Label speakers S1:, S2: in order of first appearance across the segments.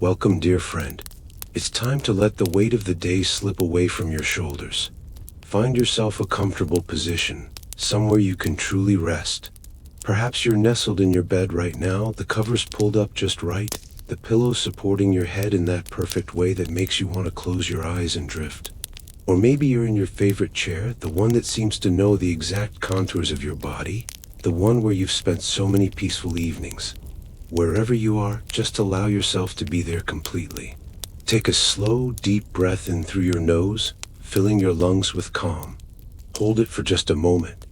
S1: Welcome, dear friend. It's time to let the weight of the day slip away from your shoulders. Find yourself a comfortable position, somewhere you can truly rest. Perhaps you're nestled in your bed right now, the covers pulled up just right, the pillow supporting your head in that perfect way that makes you want to close your eyes and drift. Or maybe you're in your favorite chair, the one that seems to know the exact contours of your body, the one where you've spent so many peaceful evenings. Wherever you are, just allow yourself to be there completely. Take a slow, deep breath in through your nose, filling your lungs with calm. Hold it for just a moment,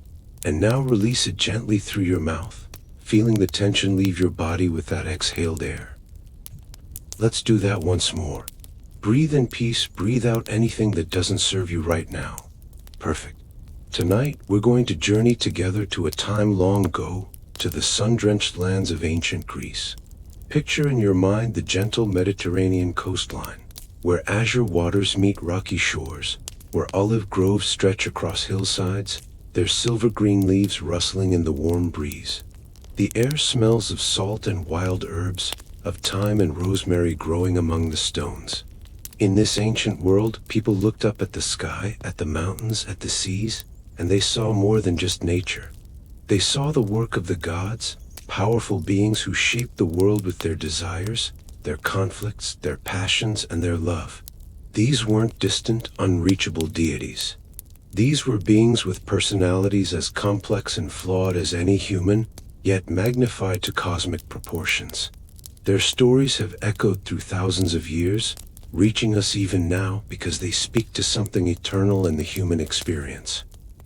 S1: and now release it gently through your mouth, feeling the tension leave your body with that exhaled air. Let's do that once more. Breathe in peace, breathe out anything that doesn't serve you right now. Perfect. Tonight, we're going to journey together to a time long ago, to the sun-drenched lands of ancient Greece. Picture in your mind the gentle Mediterranean coastline, where azure waters meet rocky shores, where olive groves stretch across hillsides, their silver-green leaves rustling in the warm breeze. The air smells of salt and wild herbs, of thyme and rosemary growing among the stones. In this ancient world, people looked up at the sky, at the mountains, at the seas, and they saw more than just nature. They saw the work of the gods, powerful beings who shaped the world with their desires, their conflicts, their passions, and their love. These weren't distant, unreachable deities. These were beings with personalities as complex and flawed as any human, yet magnified to cosmic proportions. Their stories have echoed through thousands of years, reaching us even now because they speak to something eternal in the human experience.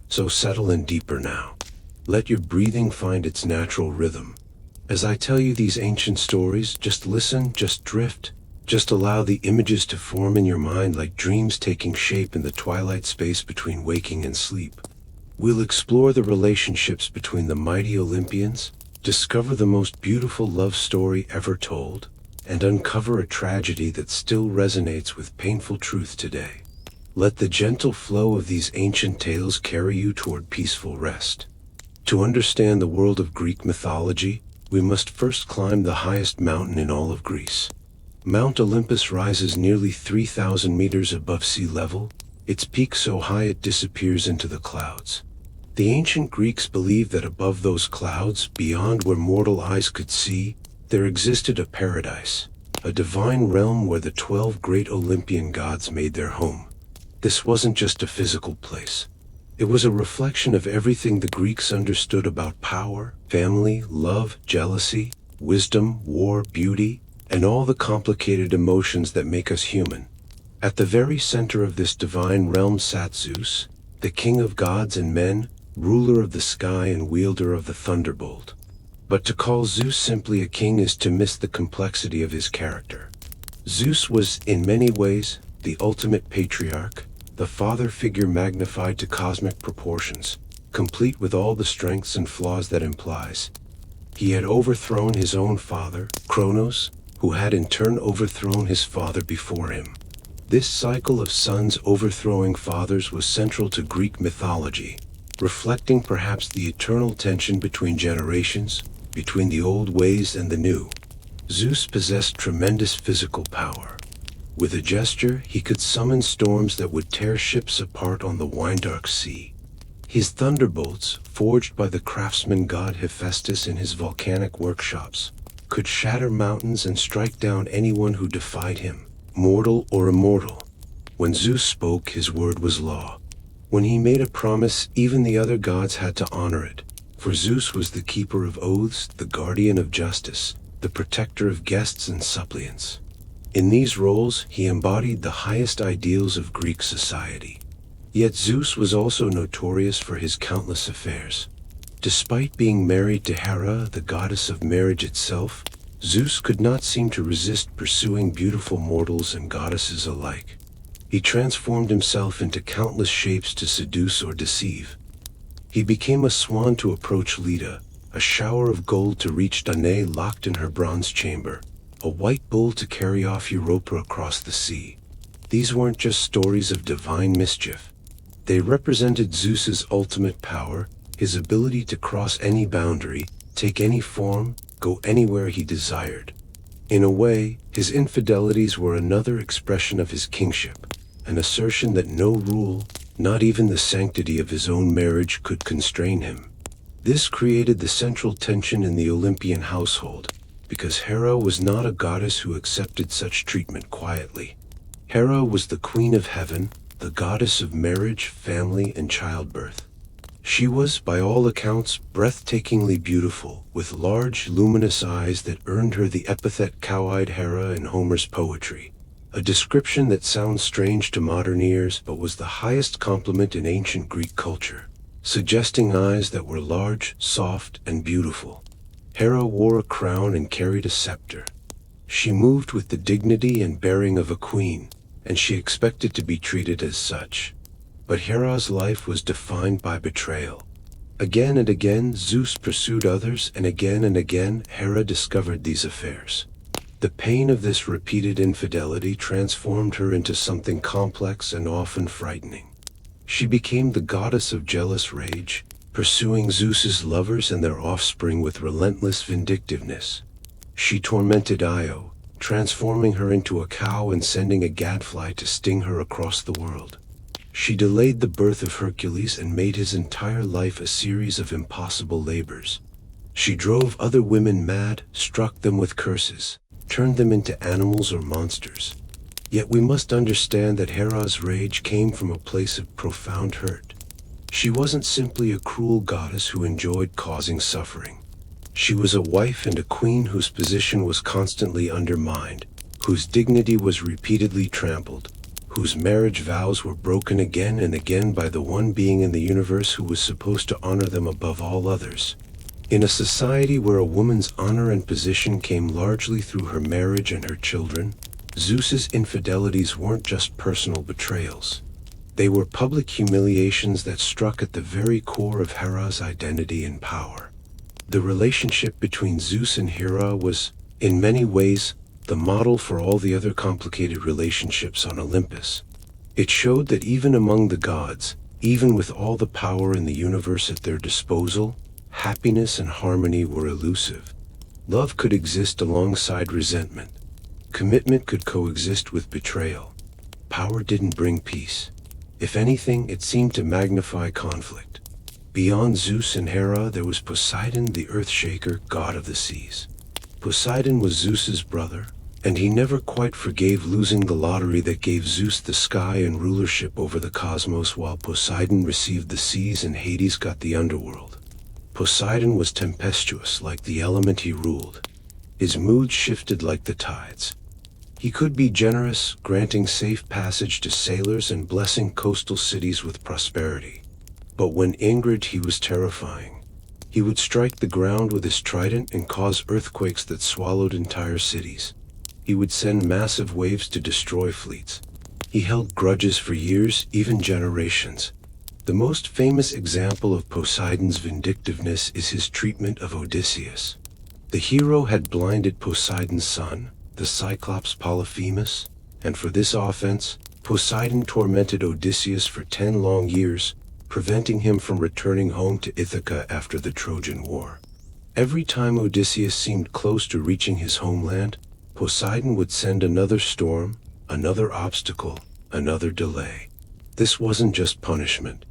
S1: So settle in deeper now. Let your breathing find its natural rhythm. As I tell you these ancient stories, just listen, just drift, just allow the images to form in your mind like dreams taking shape in the twilight space between waking and sleep. We'll explore the relationships between the mighty Olympians, discover the most beautiful love story ever told, and uncover a tragedy that still resonates with painful truth today. Let the gentle flow of these ancient tales carry you toward peaceful rest. To understand the world of Greek mythology, we must first climb the highest mountain in all of Greece. Mount Olympus rises nearly 3,000 meters above sea level, its peak so high it disappears into the clouds. The ancient Greeks believed that above those clouds, beyond where mortal eyes could see, there existed a paradise, a divine realm where the 12 great Olympian gods made their home. This wasn't just a physical place. It was a reflection of everything the Greeks understood about power, family, love, jealousy, wisdom, war, beauty, and all the complicated emotions that make us human. At the very center of this divine realm sat Zeus, the king of gods and men, ruler of the sky and wielder of the thunderbolt. But to call Zeus simply a king is to miss the complexity of his character. Zeus was, in many ways, the ultimate patriarch, the father figure magnified to cosmic proportions, complete with all the strengths and flaws that implies. He had overthrown his own father, Kronos, who had in turn overthrown his father before him. This cycle of sons overthrowing fathers was central to Greek mythology, reflecting perhaps the eternal tension between generations, between the old ways and the new. Zeus possessed tremendous physical power. With a gesture, he could summon storms that would tear ships apart on the wine-dark sea. His thunderbolts, forged by the craftsman god Hephaestus in his volcanic workshops, could shatter mountains and strike down anyone who defied him, mortal or immortal. When Zeus spoke, his word was law. When he made a promise, even the other gods had to honor it, for Zeus was the keeper of oaths, the guardian of justice, the protector of guests and suppliants. In these roles, he embodied the highest ideals of Greek society. Yet Zeus was also notorious for his countless affairs. Despite being married to Hera, the goddess of marriage itself, Zeus could not seem to resist pursuing beautiful mortals and goddesses alike. He transformed himself into countless shapes to seduce or deceive. He became a swan to approach Leda, a shower of gold to reach Danae locked in her bronze chamber, a white bull to carry off Europa across the sea. These weren't just stories of divine mischief. They represented Zeus's ultimate power, his ability to cross any boundary, take any form, go anywhere he desired. In a way, his infidelities were another expression of his kingship, an assertion that no rule, not even the sanctity of his own marriage, could constrain him. This created the central tension in the Olympian household, because Hera was not a goddess who accepted such treatment quietly. Hera was the queen of heaven, the goddess of marriage, family, and childbirth. She was, by all accounts, breathtakingly beautiful, with large, luminous eyes that earned her the epithet cow-eyed Hera in Homer's poetry, a description that sounds strange to modern ears but was the highest compliment in ancient Greek culture, suggesting eyes that were large, soft, and beautiful. Hera wore a crown and carried a scepter. She moved with the dignity and bearing of a queen, and she expected to be treated as such. But Hera's life was defined by betrayal. Again and again, Zeus pursued others, and again, Hera discovered these affairs. The pain of this repeated infidelity transformed her into something complex and often frightening. She became the goddess of jealous rage, pursuing Zeus's lovers and their offspring with relentless vindictiveness. She tormented Io, transforming her into a cow and sending a gadfly to sting her across the world. She delayed the birth of Hercules and made his entire life a series of impossible labors. She drove other women mad, struck them with curses, turned them into animals or monsters. Yet we must understand that Hera's rage came from a place of profound hurt. She wasn't simply a cruel goddess who enjoyed causing suffering. She was a wife and a queen whose position was constantly undermined, whose dignity was repeatedly trampled, whose marriage vows were broken again and again by the one being in the universe who was supposed to honor them above all others. In a society where a woman's honor and position came largely through her marriage and her children, Zeus's infidelities weren't just personal betrayals. They were public humiliations that struck at the very core of Hera's identity and power. The relationship between Zeus and Hera was, in many ways, the model for all the other complicated relationships on Olympus. It showed that even among the gods, even with all the power in the universe at their disposal, happiness and harmony were elusive. Love could exist alongside resentment. Commitment could coexist with betrayal. Power didn't bring peace. If anything, it seemed to magnify conflict. Beyond Zeus and Hera, there was Poseidon, the earth-shaker, god of the seas. Poseidon was Zeus's brother, and he never quite forgave losing the lottery that gave Zeus the sky and rulership over the cosmos, while Poseidon received the seas and Hades got the underworld. Poseidon was tempestuous like the element he ruled. His mood shifted like the tides. He could be generous, granting safe passage to sailors and blessing coastal cities with prosperity. But when angered, he was terrifying. He would strike the ground with his trident and cause earthquakes that swallowed entire cities. He would send massive waves to destroy fleets. He held grudges for years, even generations. The most famous example of Poseidon's vindictiveness is his treatment of Odysseus. The hero had blinded Poseidon's son, the Cyclops Polyphemus, and for this offense, Poseidon tormented Odysseus for 10 long years, preventing him from returning home to Ithaca after the Trojan War. Every time Odysseus seemed close to reaching his homeland, Poseidon would send another storm, another obstacle, another delay. This wasn't just punishment.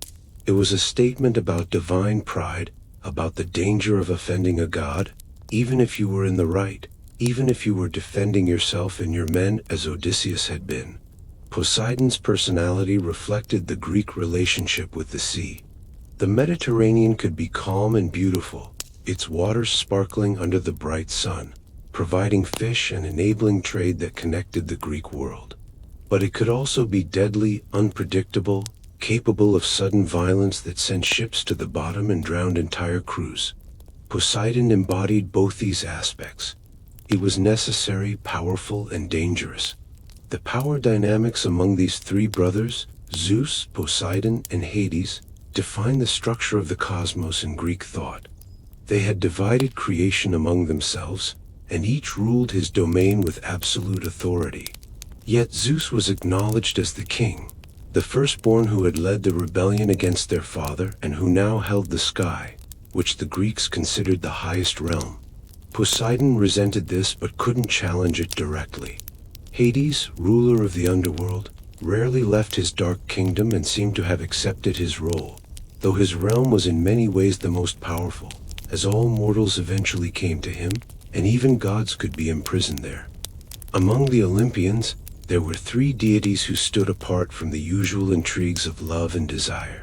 S1: It was a statement about divine pride, about the danger of offending a god, even if you were in the right, even if you were defending yourself and your men as Odysseus had been. Poseidon's personality reflected the Greek relationship with the sea. The Mediterranean could be calm and beautiful, its waters sparkling under the bright sun, providing fish and enabling trade that connected the Greek world. But it could also be deadly, unpredictable, capable of sudden violence that sent ships to the bottom and drowned entire crews. Poseidon embodied both these aspects. He was necessary, powerful, and dangerous. The power dynamics among these three brothers, Zeus, Poseidon, and Hades, defined the structure of the cosmos in Greek thought. They had divided creation among themselves, and each ruled his domain with absolute authority. Yet Zeus was acknowledged as the king, the firstborn who had led the rebellion against their father and who now held the sky, which the Greeks considered the highest realm. Poseidon resented this but couldn't challenge it directly. Hades, ruler of the underworld, rarely left his dark kingdom and seemed to have accepted his role, though his realm was in many ways the most powerful, as all mortals eventually came to him, and even gods could be imprisoned there. Among the Olympians, there were three deities who stood apart from the usual intrigues of love and desire.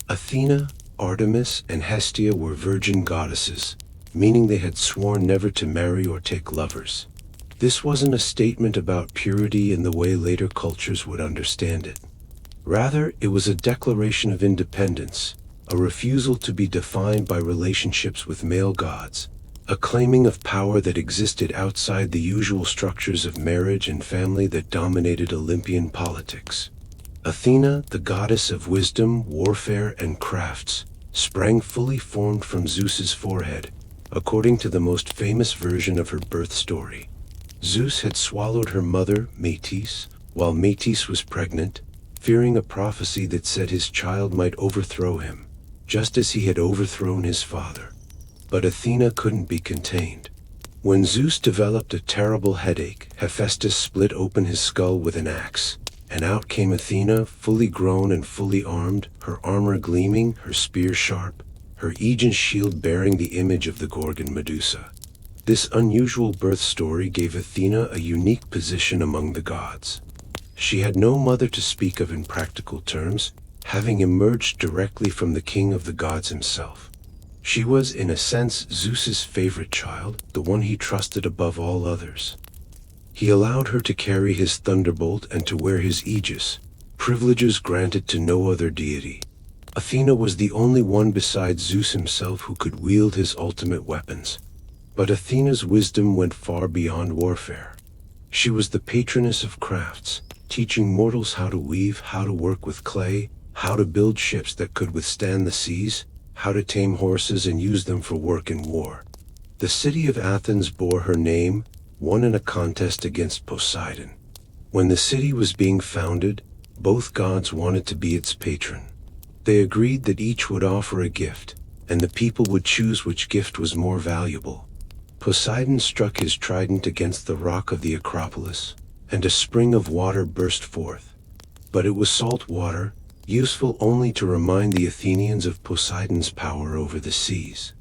S1: Athena, Artemis, and Hestia were virgin goddesses, meaning they had sworn never to marry or take lovers. This wasn't a statement about purity in the way later cultures would understand it. Rather, it was a declaration of independence, a refusal to be defined by relationships with male gods, a claiming of power that existed outside the usual structures of marriage and family that dominated Olympian politics. Athena, the goddess of wisdom, warfare, and crafts, sprang fully formed from Zeus's forehead, according to the most famous version of her birth story. Zeus had swallowed her mother, Metis, while Metis was pregnant, fearing a prophecy that said his child might overthrow him, just as he had overthrown his father. But Athena couldn't be contained. When Zeus developed a terrible headache, Hephaestus split open his skull with an axe, and out came Athena, fully grown and fully armed, her armor gleaming, her spear sharp, her aegis shield bearing the image of the Gorgon Medusa. This unusual birth story gave Athena a unique position among the gods. She had no mother to speak of in practical terms, having emerged directly from the king of the gods himself. She was, in a sense, Zeus's favorite child, the one he trusted above all others. He allowed her to carry his thunderbolt and to wear his aegis, privileges granted to no other deity. Athena was the only one besides Zeus himself who could wield his ultimate weapons. But Athena's wisdom went far beyond warfare. She was the patroness of crafts, teaching mortals how to weave, how to work with clay, how to build ships that could withstand the seas, how to tame horses and use them for work in war. The city of Athens bore her name, won in a contest against Poseidon. When the city was being founded, both gods wanted to be its patron. They agreed that each would offer a gift, and the people would choose which gift was more valuable. Poseidon struck his trident against the rock of the Acropolis, and a spring of water burst forth. But it was salt water, useful only to remind the Athenians of Poseidon's power over the seas.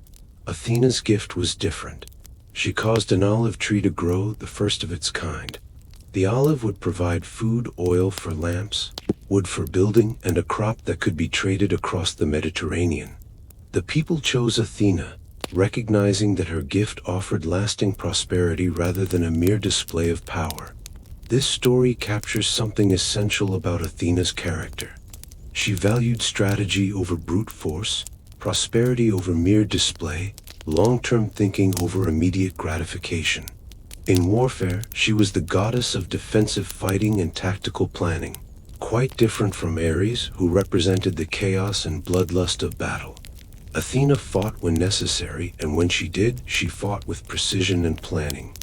S1: Athena's gift was different. She caused an olive tree to grow, the first of its kind. The olive would provide food, oil for lamps, wood for building, and a crop that could be traded across the Mediterranean. The people chose Athena, recognizing that her gift offered lasting prosperity rather than a mere display of power. This story captures something essential about Athena's character. She valued strategy over brute force, prosperity over mere display, long-term thinking over immediate gratification. In warfare, she was the goddess of defensive fighting and tactical planning, quite different from Ares, who represented the chaos and bloodlust of battle. Athena fought when necessary, and when she did, she fought with precision and planning.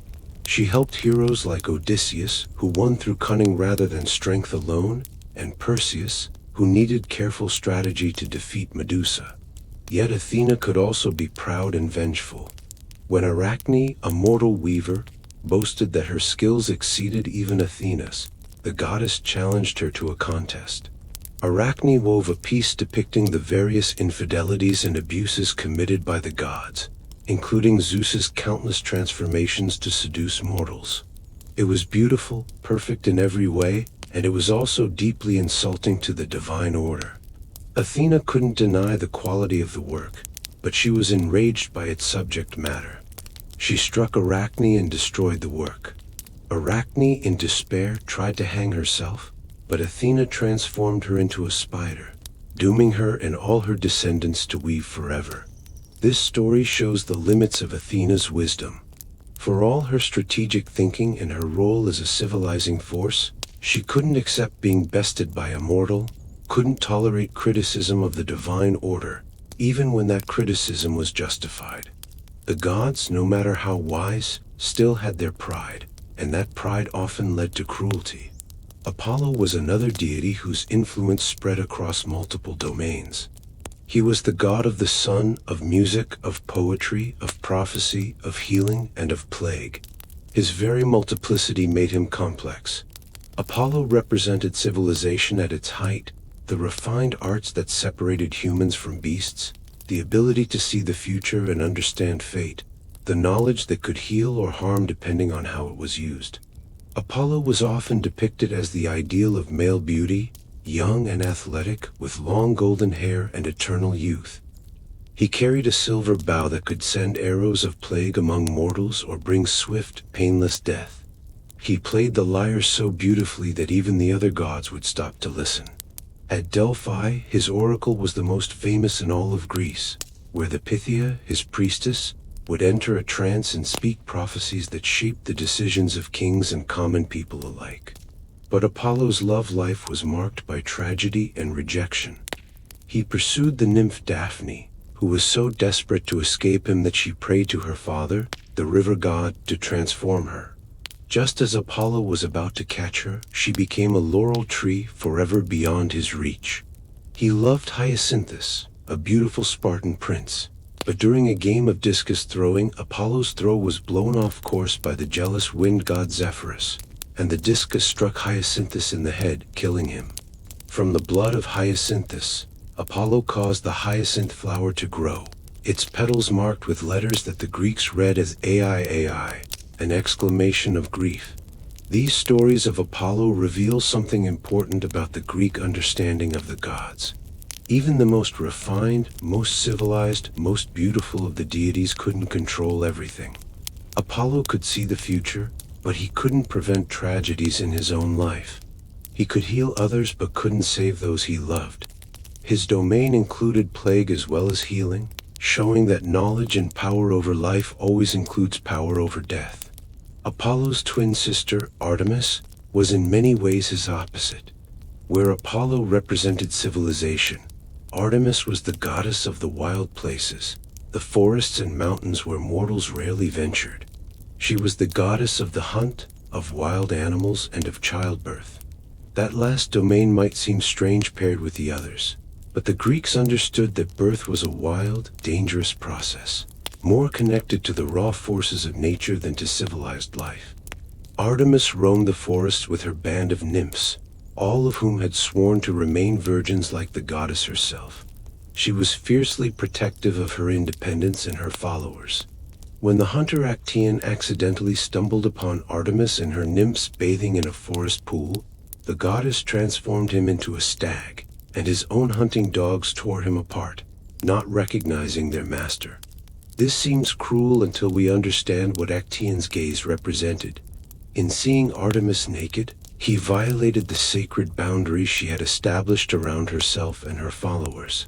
S1: She helped heroes like Odysseus, who won through cunning rather than strength alone, and Perseus, who needed careful strategy to defeat Medusa. Yet Athena could also be proud and vengeful. When Arachne, a mortal weaver, boasted that her skills exceeded even Athena's, the goddess challenged her to a contest. Arachne wove a piece depicting the various infidelities and abuses committed by the gods, including Zeus's countless transformations to seduce mortals. It was beautiful, perfect in every way, and it was also deeply insulting to the divine order. Athena couldn't deny the quality of the work, but she was enraged by its subject matter. She struck Arachne and destroyed the work. Arachne, in despair, tried to hang herself, but Athena transformed her into a spider, dooming her and all her descendants to weave forever. This story shows the limits of Athena's wisdom. For all her strategic thinking and her role as a civilizing force, she couldn't accept being bested by a mortal, couldn't tolerate criticism of the divine order, even when that criticism was justified. The gods, no matter how wise, still had their pride, and that pride often led to cruelty. Apollo was another deity whose influence spread across multiple domains. He was the god of the sun, of music, of poetry, of prophecy, of healing, and of plague. His very multiplicity made him complex. Apollo represented civilization at its height, the refined arts that separated humans from beasts, the ability to see the future and understand fate, the knowledge that could heal or harm depending on how it was used. Apollo was often depicted as the ideal of male beauty, young and athletic, with long golden hair and eternal youth. He carried a silver bow that could send arrows of plague among mortals or bring swift, painless death. He played the lyre so beautifully that even the other gods would stop to listen. At Delphi, his oracle was the most famous in all of Greece, where the Pythia, his priestess, would enter a trance and speak prophecies that shaped the decisions of kings and common people alike. But Apollo's love life was marked by tragedy and rejection. He pursued the nymph Daphne, who was so desperate to escape him that she prayed to her father, the river god, to transform her. Just as Apollo was about to catch her, she became a laurel tree forever beyond his reach. He loved Hyacinthus, a beautiful Spartan prince, but during a game of discus throwing, Apollo's throw was blown off course by the jealous wind god Zephyrus, and the discus struck Hyacinthus in the head, killing him. From the blood of Hyacinthus, Apollo caused the hyacinth flower to grow, its petals marked with letters that the Greeks read as Ai, an exclamation of grief. These stories of Apollo reveal something important about the Greek understanding of the gods. Even the most refined, most civilized, most beautiful of the deities couldn't control everything. Apollo could see the future, but he couldn't prevent tragedies in his own life. He could heal others but couldn't save those he loved. His domain included plague as well as healing, showing that knowledge and power over life always includes power over death. Apollo's twin sister, Artemis, was in many ways his opposite. Where Apollo represented civilization, Artemis was the goddess of the wild places, the forests and mountains where mortals rarely ventured. She was the goddess of the hunt, of wild animals, and of childbirth. That last domain might seem strange paired with the others, but the Greeks understood that birth was a wild, dangerous process, more connected to the raw forces of nature than to civilized life. Artemis roamed the forests with her band of nymphs, all of whom had sworn to remain virgins like the goddess herself. She was fiercely protective of her independence and her followers. When the hunter Actaeon accidentally stumbled upon Artemis and her nymphs bathing in a forest pool, the goddess transformed him into a stag, and his own hunting dogs tore him apart, not recognizing their master. This seems cruel until we understand what Actaeon's gaze represented. In seeing Artemis naked, he violated the sacred boundaries she had established around herself and her followers.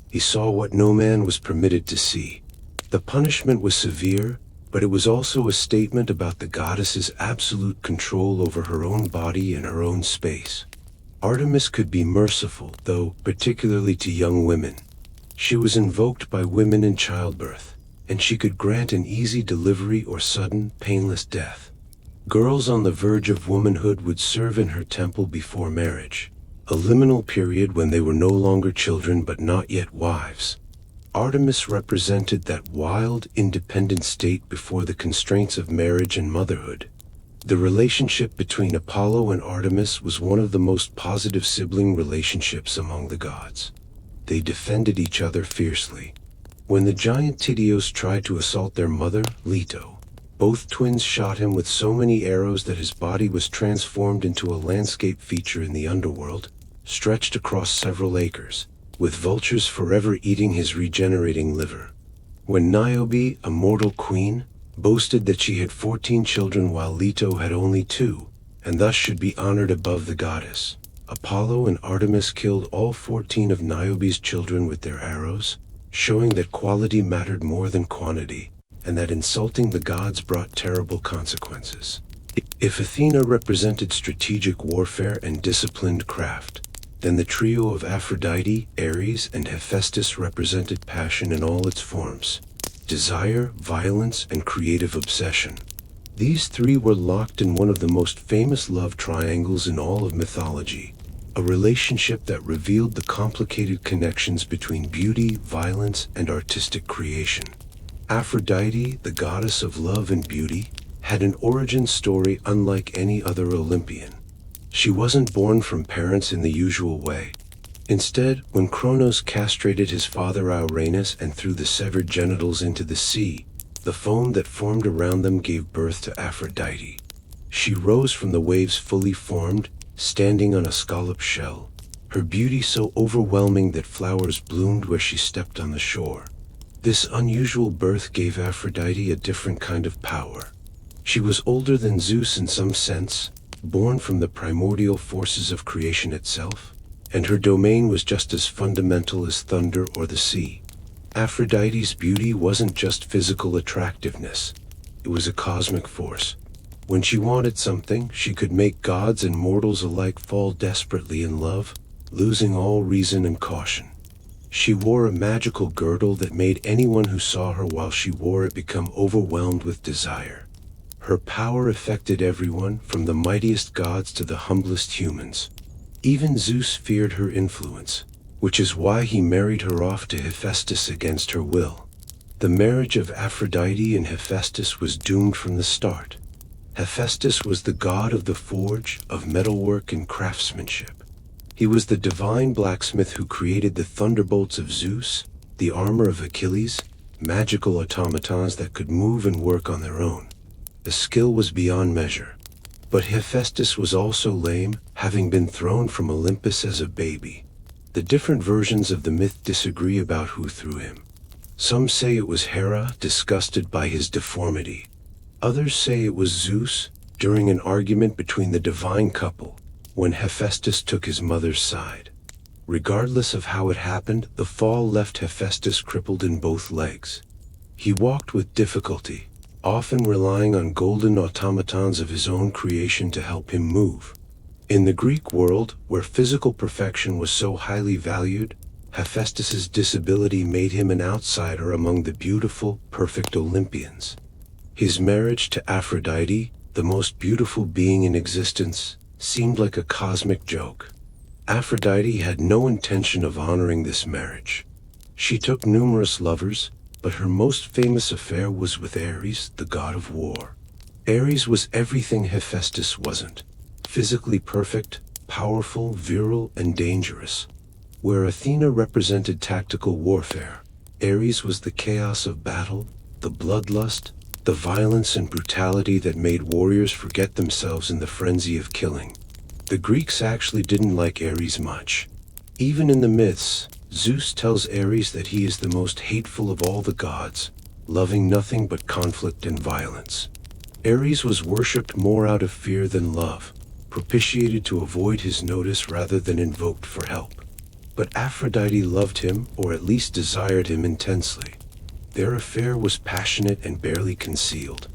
S1: He saw what no man was permitted to see. The punishment was severe, but it was also a statement about the goddess's absolute control over her own body and her own space. Artemis could be merciful, though, particularly to young women. She was invoked by women in childbirth, and she could grant an easy delivery or sudden, painless death. Girls on the verge of womanhood would serve in her temple before marriage, a liminal period when they were no longer children but not yet wives. Artemis represented that wild, independent state before the constraints of marriage and motherhood. The relationship between Apollo and Artemis was one of the most positive sibling relationships among the gods. They defended each other fiercely. When the giant Tydeus tried to assault their mother, Leto, both twins shot him with so many arrows that his body was transformed into a landscape feature in the underworld, stretched across several acres, with vultures forever eating his regenerating liver. When Niobe, a mortal queen, boasted that she had 14 children while Leto had only 2, and thus should be honored above the goddess, Apollo and Artemis killed all 14 of Niobe's children with their arrows, showing that quality mattered more than quantity, and that insulting the gods brought terrible consequences. If Athena represented strategic warfare and disciplined craft, then the trio of Aphrodite, Ares, and Hephaestus represented passion in all its forms: desire, violence, and creative obsession. These three were locked in one of the most famous love triangles in all of mythology, a relationship that revealed the complicated connections between beauty, violence, and artistic creation. Aphrodite, the goddess of love and beauty, had an origin story unlike any other Olympian. She wasn't born from parents in the usual way. Instead, when Cronos castrated his father Uranus and threw the severed genitals into the sea, the foam that formed around them gave birth to Aphrodite. She rose from the waves fully formed, standing on a scalloped shell, her beauty so overwhelming that flowers bloomed where she stepped on the shore. This unusual birth gave Aphrodite a different kind of power. She was older than Zeus in some sense, born from the primordial forces of creation itself, and her domain was just as fundamental as thunder or the sea. Aphrodite's beauty wasn't just physical attractiveness, it was a cosmic force. When she wanted something, she could make gods and mortals alike fall desperately in love, losing all reason and caution. She wore a magical girdle that made anyone who saw her while she wore it become overwhelmed with desire. Her power affected everyone, from the mightiest gods to the humblest humans. Even Zeus feared her influence, which is why he married her off to Hephaestus against her will. The marriage of Aphrodite and Hephaestus was doomed from the start. Hephaestus was the god of the forge, of metalwork and craftsmanship. He was the divine blacksmith who created the thunderbolts of Zeus, the armor of Achilles, magical automatons that could move and work on their own. The skill was beyond measure. But Hephaestus was also lame, having been thrown from Olympus as a baby. The different versions of the myth disagree about who threw him. Some say it was Hera, disgusted by his deformity. Others say it was Zeus, during an argument between the divine couple, when Hephaestus took his mother's side. Regardless of how it happened, the fall left Hephaestus crippled in both legs. He walked with difficulty, often relying on golden automatons of his own creation to help him move. In the Greek world, where physical perfection was so highly valued, Hephaestus's disability made him an outsider among the beautiful, perfect Olympians. His marriage to Aphrodite, the most beautiful being in existence, seemed like a cosmic joke. Aphrodite had no intention of honoring this marriage. She took numerous lovers, but her most famous affair was with Ares, the god of war. Ares was everything Hephaestus wasn't: physically perfect, powerful, virile, and dangerous. Where Athena represented tactical warfare, Ares was the chaos of battle, the bloodlust, the violence and brutality that made warriors forget themselves in the frenzy of killing. The Greeks actually didn't like Ares much. Even in the myths, Zeus tells Ares that he is the most hateful of all the gods, loving nothing but conflict and violence. Ares was worshipped more out of fear than love, propitiated to avoid his notice rather than invoked for help. But Aphrodite loved him, or at least desired him intensely. Their affair was passionate and barely concealed.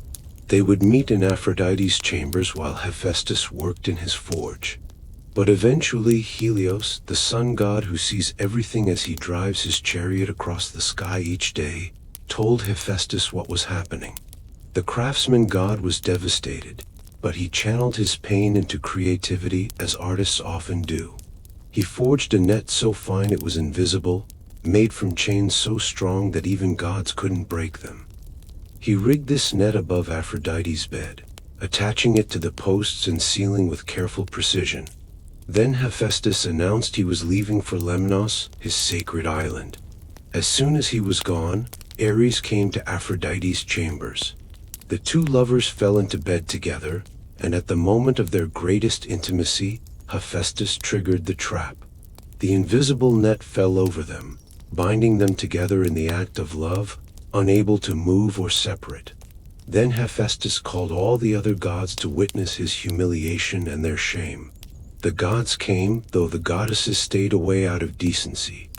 S1: They would meet in Aphrodite's chambers while Hephaestus worked in his forge. But eventually Helios, the sun god who sees everything as he drives his chariot across the sky each day, told Hephaestus what was happening. The craftsman god was devastated, but he channeled his pain into creativity, as artists often do. He forged a net so fine it was invisible, made from chains so strong that even gods couldn't break them. He rigged this net above Aphrodite's bed, attaching it to the posts and ceiling with careful precision. Then Hephaestus announced he was leaving for Lemnos, his sacred island. As soon as he was gone, Ares came to Aphrodite's chambers. The two lovers fell into bed together, and at the moment of their greatest intimacy, Hephaestus triggered the trap. The invisible net fell over them, binding them together in the act of love, unable to move or separate. Then Hephaestus called all the other gods to witness his humiliation and their shame. The gods came, though the goddesses stayed away out of decency.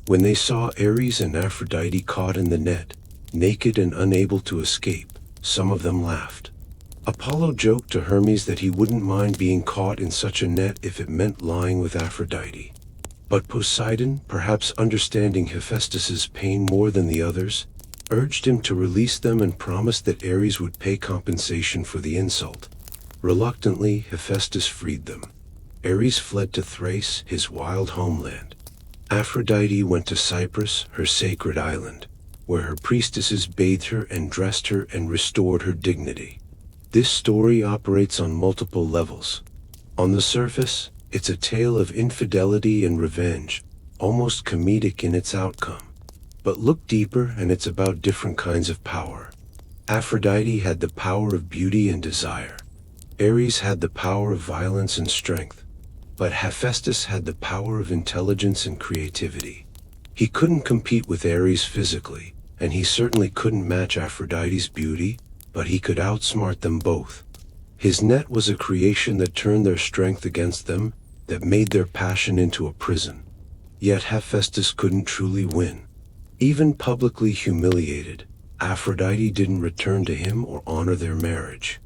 S1: When they saw Ares and Aphrodite caught in the net, naked and unable to escape, some of them laughed. Apollo joked to Hermes that he wouldn't mind being caught in such a net if it meant lying with Aphrodite. But Poseidon, perhaps understanding Hephaestus's pain more than the others, urged him to release them and promised that Ares would pay compensation for the insult. Reluctantly, Hephaestus freed them. Ares fled to Thrace, his wild homeland. Aphrodite went to Cyprus, her sacred island, where her priestesses bathed her and dressed her and restored her dignity. This story operates on multiple levels. On the surface, it's a tale of infidelity and revenge, almost comedic in its outcome. But look deeper and it's about different kinds of power. Aphrodite had the power of beauty and desire. Ares had the power of violence and strength. But Hephaestus had the power of intelligence and creativity. He couldn't compete with Ares physically, and he certainly couldn't match Aphrodite's beauty, but he could outsmart them both. His net was a creation that turned their strength against them, that made their passion into a prison. Yet Hephaestus couldn't truly win. Even publicly humiliated, Aphrodite didn't return to him or honor their marriage.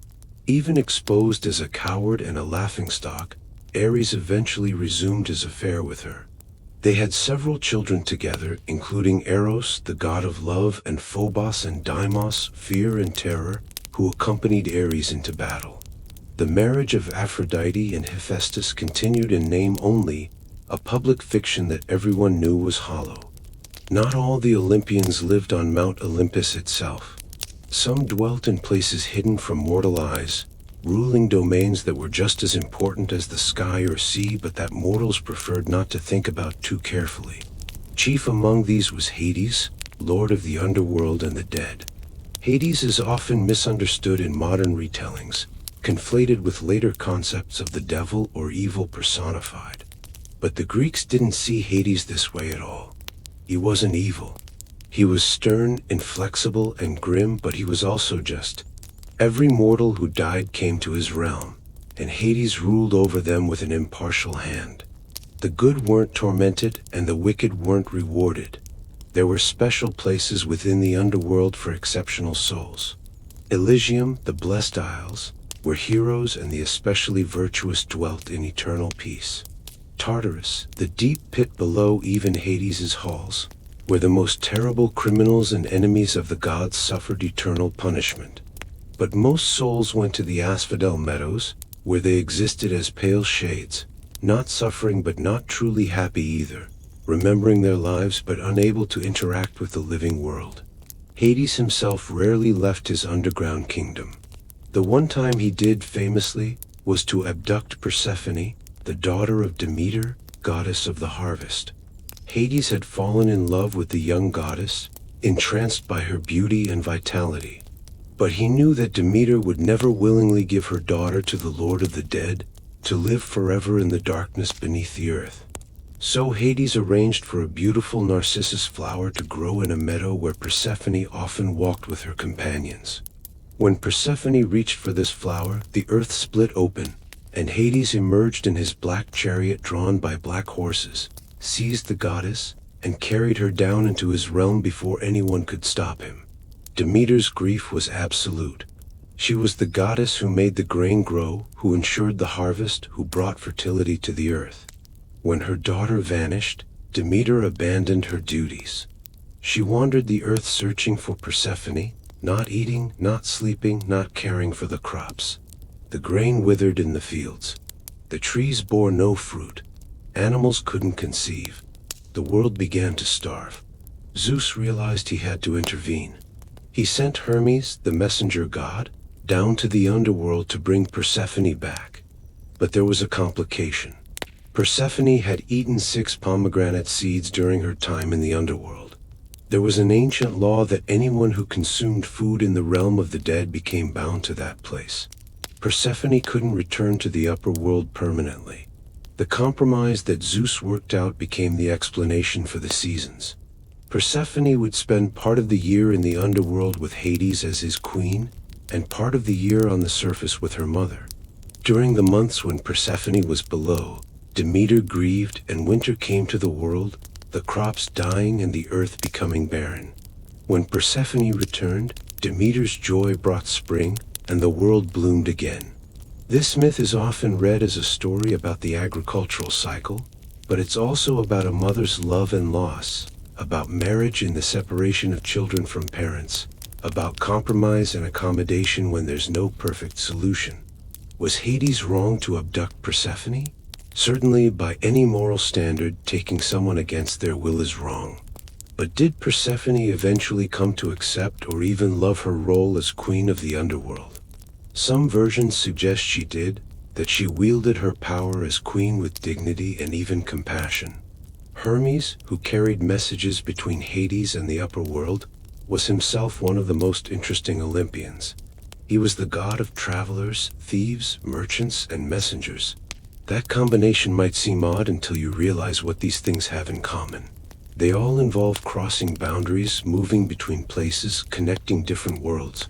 S1: Even exposed as a coward and a laughingstock, Ares eventually resumed his affair with her. They had several children together, including Eros, the god of love, and Phobos and Deimos, fear and terror, who accompanied Ares into battle. The marriage of Aphrodite and Hephaestus continued in name only, a public fiction that everyone knew was hollow. Not all the Olympians lived on Mount Olympus itself. Some dwelt in places hidden from mortal eyes, ruling domains that were just as important as the sky or sea, but that mortals preferred not to think about too carefully. Chief among these was Hades, lord of the underworld and the dead. Hades is often misunderstood in modern retellings, conflated with later concepts of the devil or evil personified. But the Greeks didn't see Hades this way at all. He wasn't evil. He was stern, inflexible, and grim, but he was also just. Every mortal who died came to his realm, and Hades ruled over them with an impartial hand. The good weren't tormented, and the wicked weren't rewarded. There were special places within the underworld for exceptional souls. Elysium, the blessed isles, where heroes and the especially virtuous dwelt in eternal peace. Tartarus, the deep pit below even Hades' halls, where the most terrible criminals and enemies of the gods suffered eternal punishment. But most souls went to the asphodel meadows, where they existed as pale shades, not suffering but not truly happy either, remembering their lives but unable to interact with the living world. Hades himself rarely left his underground kingdom. The one time he did famously was to abduct Persephone, the daughter of Demeter, goddess of the harvest. Hades had fallen in love with the young goddess, entranced by her beauty and vitality. But he knew that Demeter would never willingly give her daughter to the Lord of the Dead, to live forever in the darkness beneath the earth. So Hades arranged for a beautiful narcissus flower to grow in a meadow where Persephone often walked with her companions. When Persephone reached for this flower, the earth split open, and Hades emerged in his black chariot drawn by black horses, seized the goddess, and carried her down into his realm before anyone could stop him. Demeter's grief was absolute. She was the goddess who made the grain grow, who ensured the harvest, who brought fertility to the earth. When her daughter vanished, Demeter abandoned her duties. She wandered the earth searching for Persephone, not eating, not sleeping, not caring for the crops. The grain withered in the fields. The trees bore no fruit. Animals couldn't conceive. The world began to starve. Zeus realized he had to intervene. He sent Hermes, the messenger god, down to the underworld to bring Persephone back. But there was a complication. Persephone had eaten 6 pomegranate seeds during her time in the underworld. There was an ancient law that anyone who consumed food in the realm of the dead became bound to that place. Persephone couldn't return to the upper world permanently. The compromise that Zeus worked out became the explanation for the seasons. Persephone would spend part of the year in the underworld with Hades as his queen, and part of the year on the surface with her mother. During the months when Persephone was below, Demeter grieved and winter came to the world, the crops dying and the earth becoming barren. When Persephone returned, Demeter's joy brought spring, and the world bloomed again. This myth is often read as a story about the agricultural cycle, but it's also about a mother's love and loss, about marriage and the separation of children from parents, about compromise and accommodation when there's no perfect solution. Was Hades wrong to abduct Persephone? Certainly, by any moral standard, taking someone against their will is wrong. But did Persephone eventually come to accept or even love her role as queen of the underworld? Some versions suggest she did, that she wielded her power as queen with dignity and even compassion. Hermes, who carried messages between Hades and the upper world, was himself one of the most interesting Olympians. He was the god of travelers, thieves, merchants, and messengers. That combination might seem odd until you realize what these things have in common. They all involve crossing boundaries, moving between places, connecting different worlds.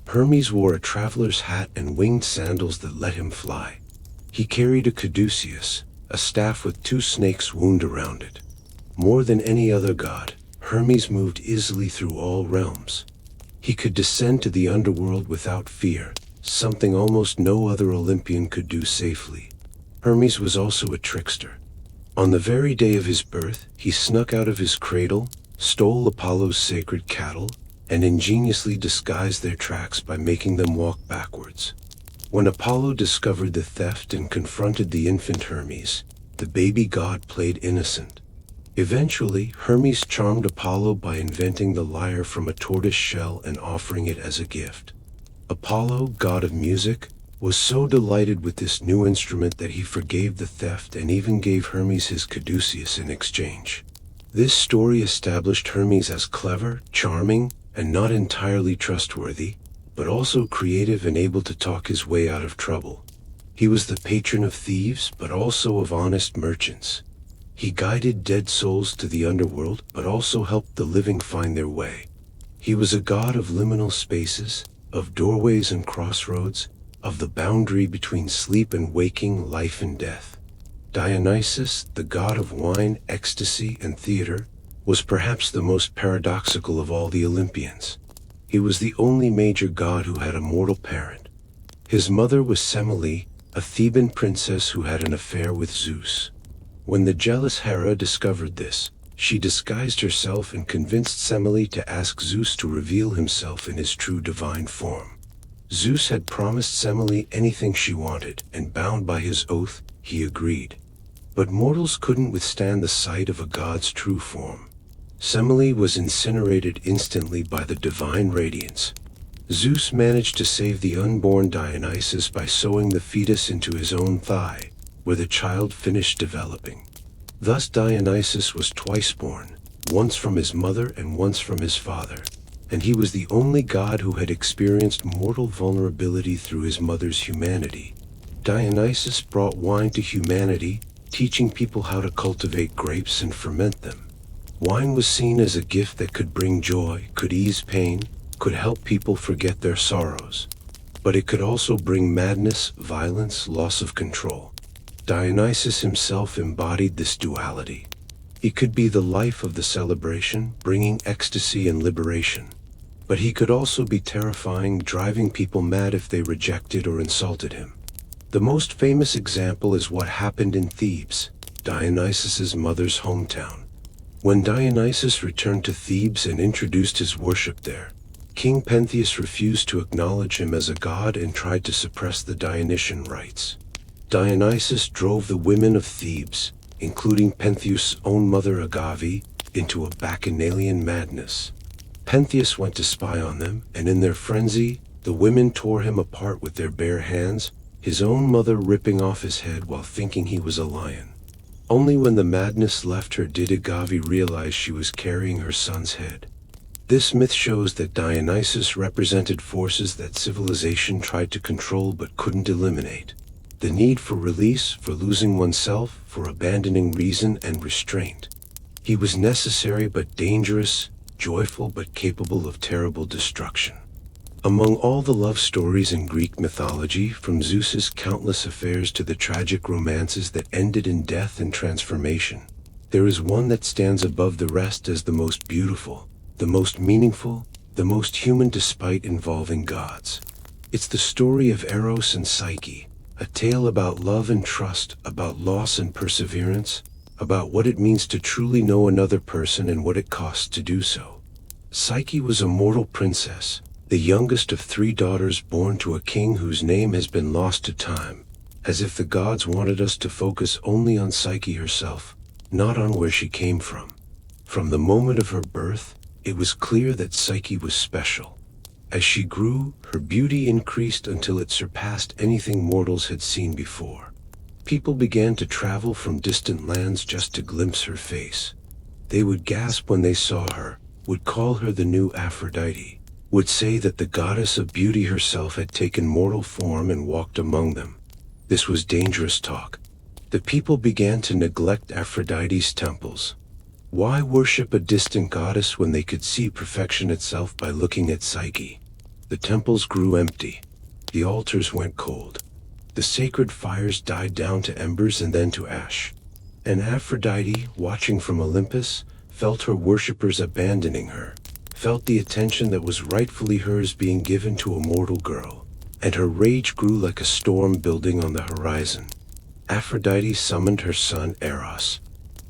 S1: Hermes wore a traveler's hat and winged sandals that let him fly. He carried a caduceus, a staff with two snakes wound around it. More than any other god, Hermes moved easily through all realms. He could descend to the underworld without fear, something almost no other Olympian could do safely. Hermes was also a trickster. On the very day of his birth, he snuck out of his cradle, stole Apollo's sacred cattle, and ingeniously disguised their tracks by making them walk backwards. When Apollo discovered the theft and confronted the infant Hermes, the baby god played innocent. Eventually, Hermes charmed Apollo by inventing the lyre from a tortoise shell and offering it as a gift. Apollo, god of music, was so delighted with this new instrument that he forgave the theft and even gave Hermes his caduceus in exchange. This story established Hermes as clever, charming, and not entirely trustworthy, but also creative and able to talk his way out of trouble. He was the patron of thieves, but also of honest merchants. He guided dead souls to the underworld, but also helped the living find their way. He was a god of liminal spaces, of doorways and crossroads, of the boundary between sleep and waking, life and death. Dionysus, the god of wine, ecstasy, and theater, was perhaps the most paradoxical of all the Olympians. He was the only major god who had a mortal parent. His mother was Semele, a Theban princess who had an affair with Zeus. When the jealous Hera discovered this, she disguised herself and convinced Semele to ask Zeus to reveal himself in his true divine form. Zeus had promised Semele anything she wanted, and bound by his oath, he agreed. But mortals couldn't withstand the sight of a god's true form. Semele was incinerated instantly by the divine radiance. Zeus managed to save the unborn Dionysus by sewing the fetus into his own thigh, where the child finished developing. Thus Dionysus was twice born, once from his mother and once from his father, and he was the only god who had experienced mortal vulnerability through his mother's humanity. Dionysus brought wine to humanity, teaching people how to cultivate grapes and ferment them. Wine was seen as a gift that could bring joy, could ease pain, could help people forget their sorrows. But it could also bring madness, violence, loss of control. Dionysus himself embodied this duality. He could be the life of the celebration, bringing ecstasy and liberation. But he could also be terrifying, driving people mad if they rejected or insulted him. The most famous example is what happened in Thebes, Dionysus's mother's hometown. When Dionysus returned to Thebes and introduced his worship there, King Pentheus refused to acknowledge him as a god and tried to suppress the Dionysian rites. Dionysus drove the women of Thebes, including Pentheus' own mother Agave, into a bacchanalian madness. Pentheus went to spy on them, and in their frenzy, the women tore him apart with their bare hands, his own mother ripping off his head while thinking he was a lion. Only when the madness left her did Agave realize she was carrying her son's head. This myth shows that Dionysus represented forces that civilization tried to control but couldn't eliminate. The need for release, for losing oneself, for abandoning reason and restraint. He was necessary but dangerous, joyful but capable of terrible destruction. Among all the love stories in Greek mythology, from Zeus's countless affairs to the tragic romances that ended in death and transformation, there is one that stands above the rest as the most beautiful, the most meaningful, the most human despite involving gods. It's the story of Eros and Psyche, a tale about love and trust, about loss and perseverance, about what it means to truly know another person and what it costs to do so. Psyche was a mortal princess, the youngest of 3 daughters born to a king whose name has been lost to time, as if the gods wanted us to focus only on Psyche herself, not on where she came from. From the moment of her birth, it was clear that Psyche was special. As she grew, her beauty increased until it surpassed anything mortals had seen before. People began to travel from distant lands just to glimpse her face. They would gasp when they saw her, would call her the new Aphrodite, would say that the goddess of beauty herself had taken mortal form and walked among them. This was dangerous talk. The people began to neglect Aphrodite's temples. Why worship a distant goddess when they could see perfection itself by looking at Psyche? The temples grew empty. The altars went cold. The sacred fires died down to embers and then to ash. And Aphrodite, watching from Olympus, felt her worshippers abandoning her, felt the attention that was rightfully hers being given to a mortal girl, and her rage grew like a storm building on the horizon. Aphrodite summoned her son Eros.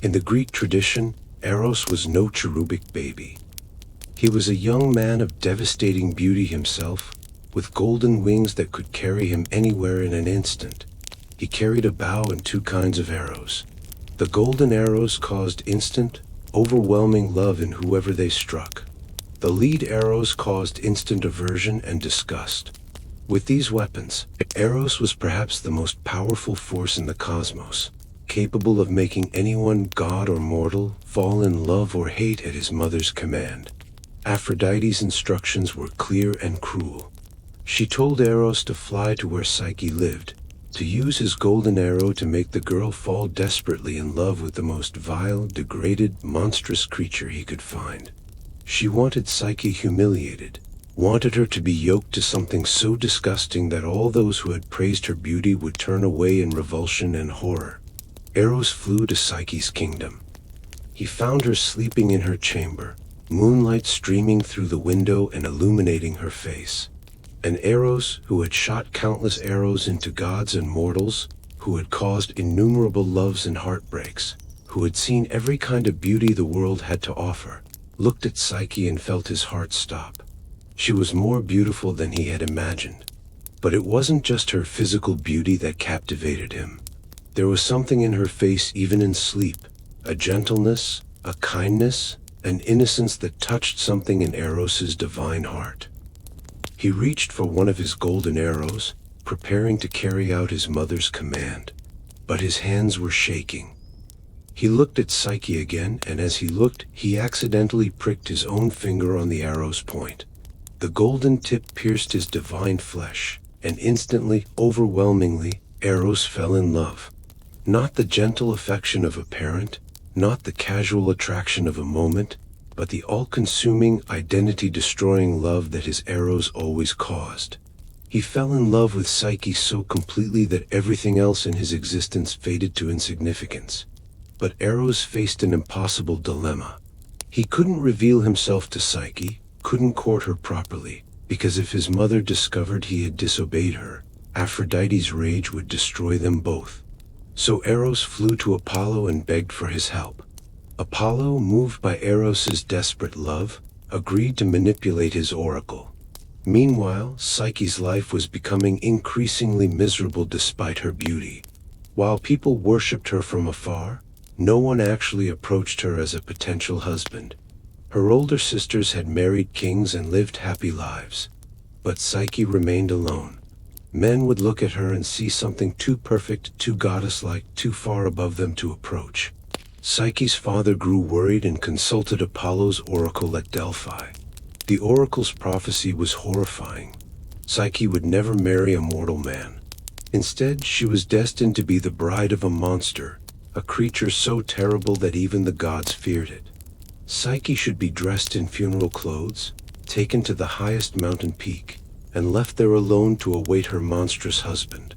S1: In the Greek tradition, Eros was no cherubic baby. He was a young man of devastating beauty himself, with golden wings that could carry him anywhere in an instant. He carried a bow and two kinds of arrows. The golden arrows caused instant, overwhelming love in whoever they struck. The lead arrows caused instant aversion and disgust. With these weapons, Eros was perhaps the most powerful force in the cosmos, capable of making anyone, god or mortal, fall in love or hate at his mother's command. Aphrodite's instructions were clear and cruel. She told Eros to fly to where Psyche lived, to use his golden arrow to make the girl fall desperately in love with the most vile, degraded, monstrous creature he could find. She wanted Psyche humiliated, wanted her to be yoked to something so disgusting that all those who had praised her beauty would turn away in revulsion and horror. Eros flew to Psyche's kingdom. He found her sleeping in her chamber, moonlight streaming through the window and illuminating her face. And Eros, who had shot countless arrows into gods and mortals, who had caused innumerable loves and heartbreaks, who had seen every kind of beauty the world had to offer, looked at Psyche and felt his heart stop. She was more beautiful than he had imagined. But it wasn't just her physical beauty that captivated him. There was something in her face even in sleep, a gentleness, a kindness, an innocence that touched something in Eros's divine heart. He reached for one of his golden arrows, preparing to carry out his mother's command. But his hands were shaking. He looked at Psyche again, and as he looked, he accidentally pricked his own finger on the arrow's point. The golden tip pierced his divine flesh, and instantly, overwhelmingly, Eros fell in love. Not the gentle affection of a parent, not the casual attraction of a moment, but the all-consuming, identity-destroying love that his arrows always caused. He fell in love with Psyche so completely that everything else in his existence faded to insignificance. But Eros faced an impossible dilemma. He couldn't reveal himself to Psyche, couldn't court her properly, because if his mother discovered he had disobeyed her, Aphrodite's rage would destroy them both. So Eros flew to Apollo and begged for his help. Apollo, moved by Eros's desperate love, agreed to manipulate his oracle. Meanwhile, Psyche's life was becoming increasingly miserable despite her beauty. While people worshipped her from afar, no one actually approached her as a potential husband. Her older sisters had married kings and lived happy lives. But Psyche remained alone. Men would look at her and see something too perfect, too goddess-like, too far above them to approach. Psyche's father grew worried and consulted Apollo's oracle at Delphi. The oracle's prophecy was horrifying. Psyche would never marry a mortal man. Instead, she was destined to be the bride of a monster, a creature so terrible that even the gods feared it. Psyche should be dressed in funeral clothes, taken to the highest mountain peak, and left there alone to await her monstrous husband.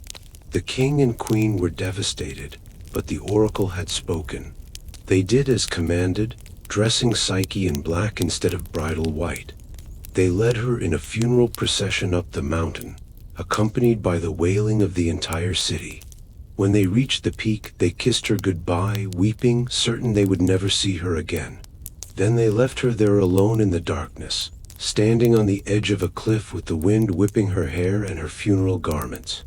S1: The king and queen were devastated, but the oracle had spoken. They did as commanded, dressing Psyche in black instead of bridal white. They led her in a funeral procession up the mountain, accompanied by the wailing of the entire city. When they reached the peak, they kissed her goodbye, weeping, certain they would never see her again. Then they left her there alone in the darkness, standing on the edge of a cliff with the wind whipping her hair and her funeral garments.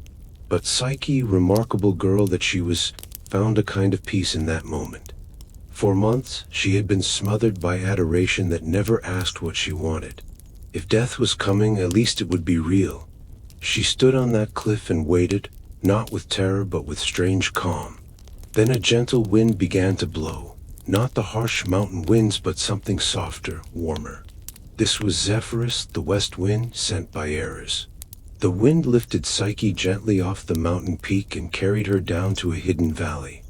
S1: But Psyche, remarkable girl that she was, found a kind of peace in that moment. For months, she had been smothered by adoration that never asked what she wanted. If death was coming, at least it would be real. She stood on that cliff and waited, not with terror but with strange calm. Then a gentle wind began to blow, not the harsh mountain winds but something softer, warmer. This was Zephyrus, the west wind sent by Ares. The wind lifted Psyche gently off the mountain peak and carried her down to a hidden valley.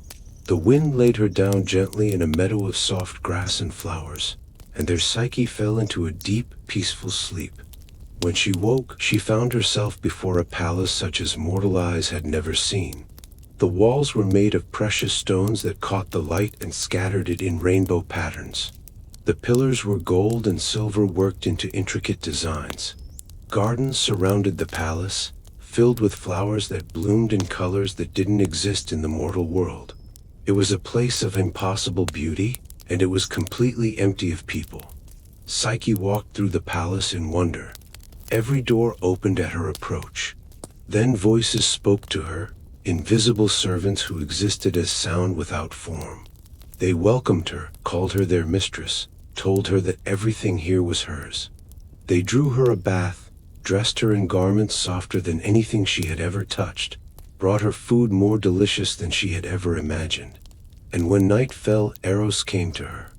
S1: The wind laid her down gently in a meadow of soft grass and flowers, and there Psyche fell into a deep, peaceful sleep. When she woke, she found herself before a palace such as mortal eyes had never seen. The walls were made of precious stones that caught the light and scattered it in rainbow patterns. The pillars were gold and silver worked into intricate designs. Gardens surrounded the palace, filled with flowers that bloomed in colors that didn't exist in the mortal world. It was a place of impossible beauty, and it was completely empty of people. Psyche walked through the palace in wonder. Every door opened at her approach. Then voices spoke to her, invisible servants who existed as sound without form. They welcomed her, called her their mistress, told her that everything here was hers. They drew her a bath, dressed her in garments softer than anything she had ever touched, brought her food more delicious than she had ever imagined. And when night fell, Eros came to her.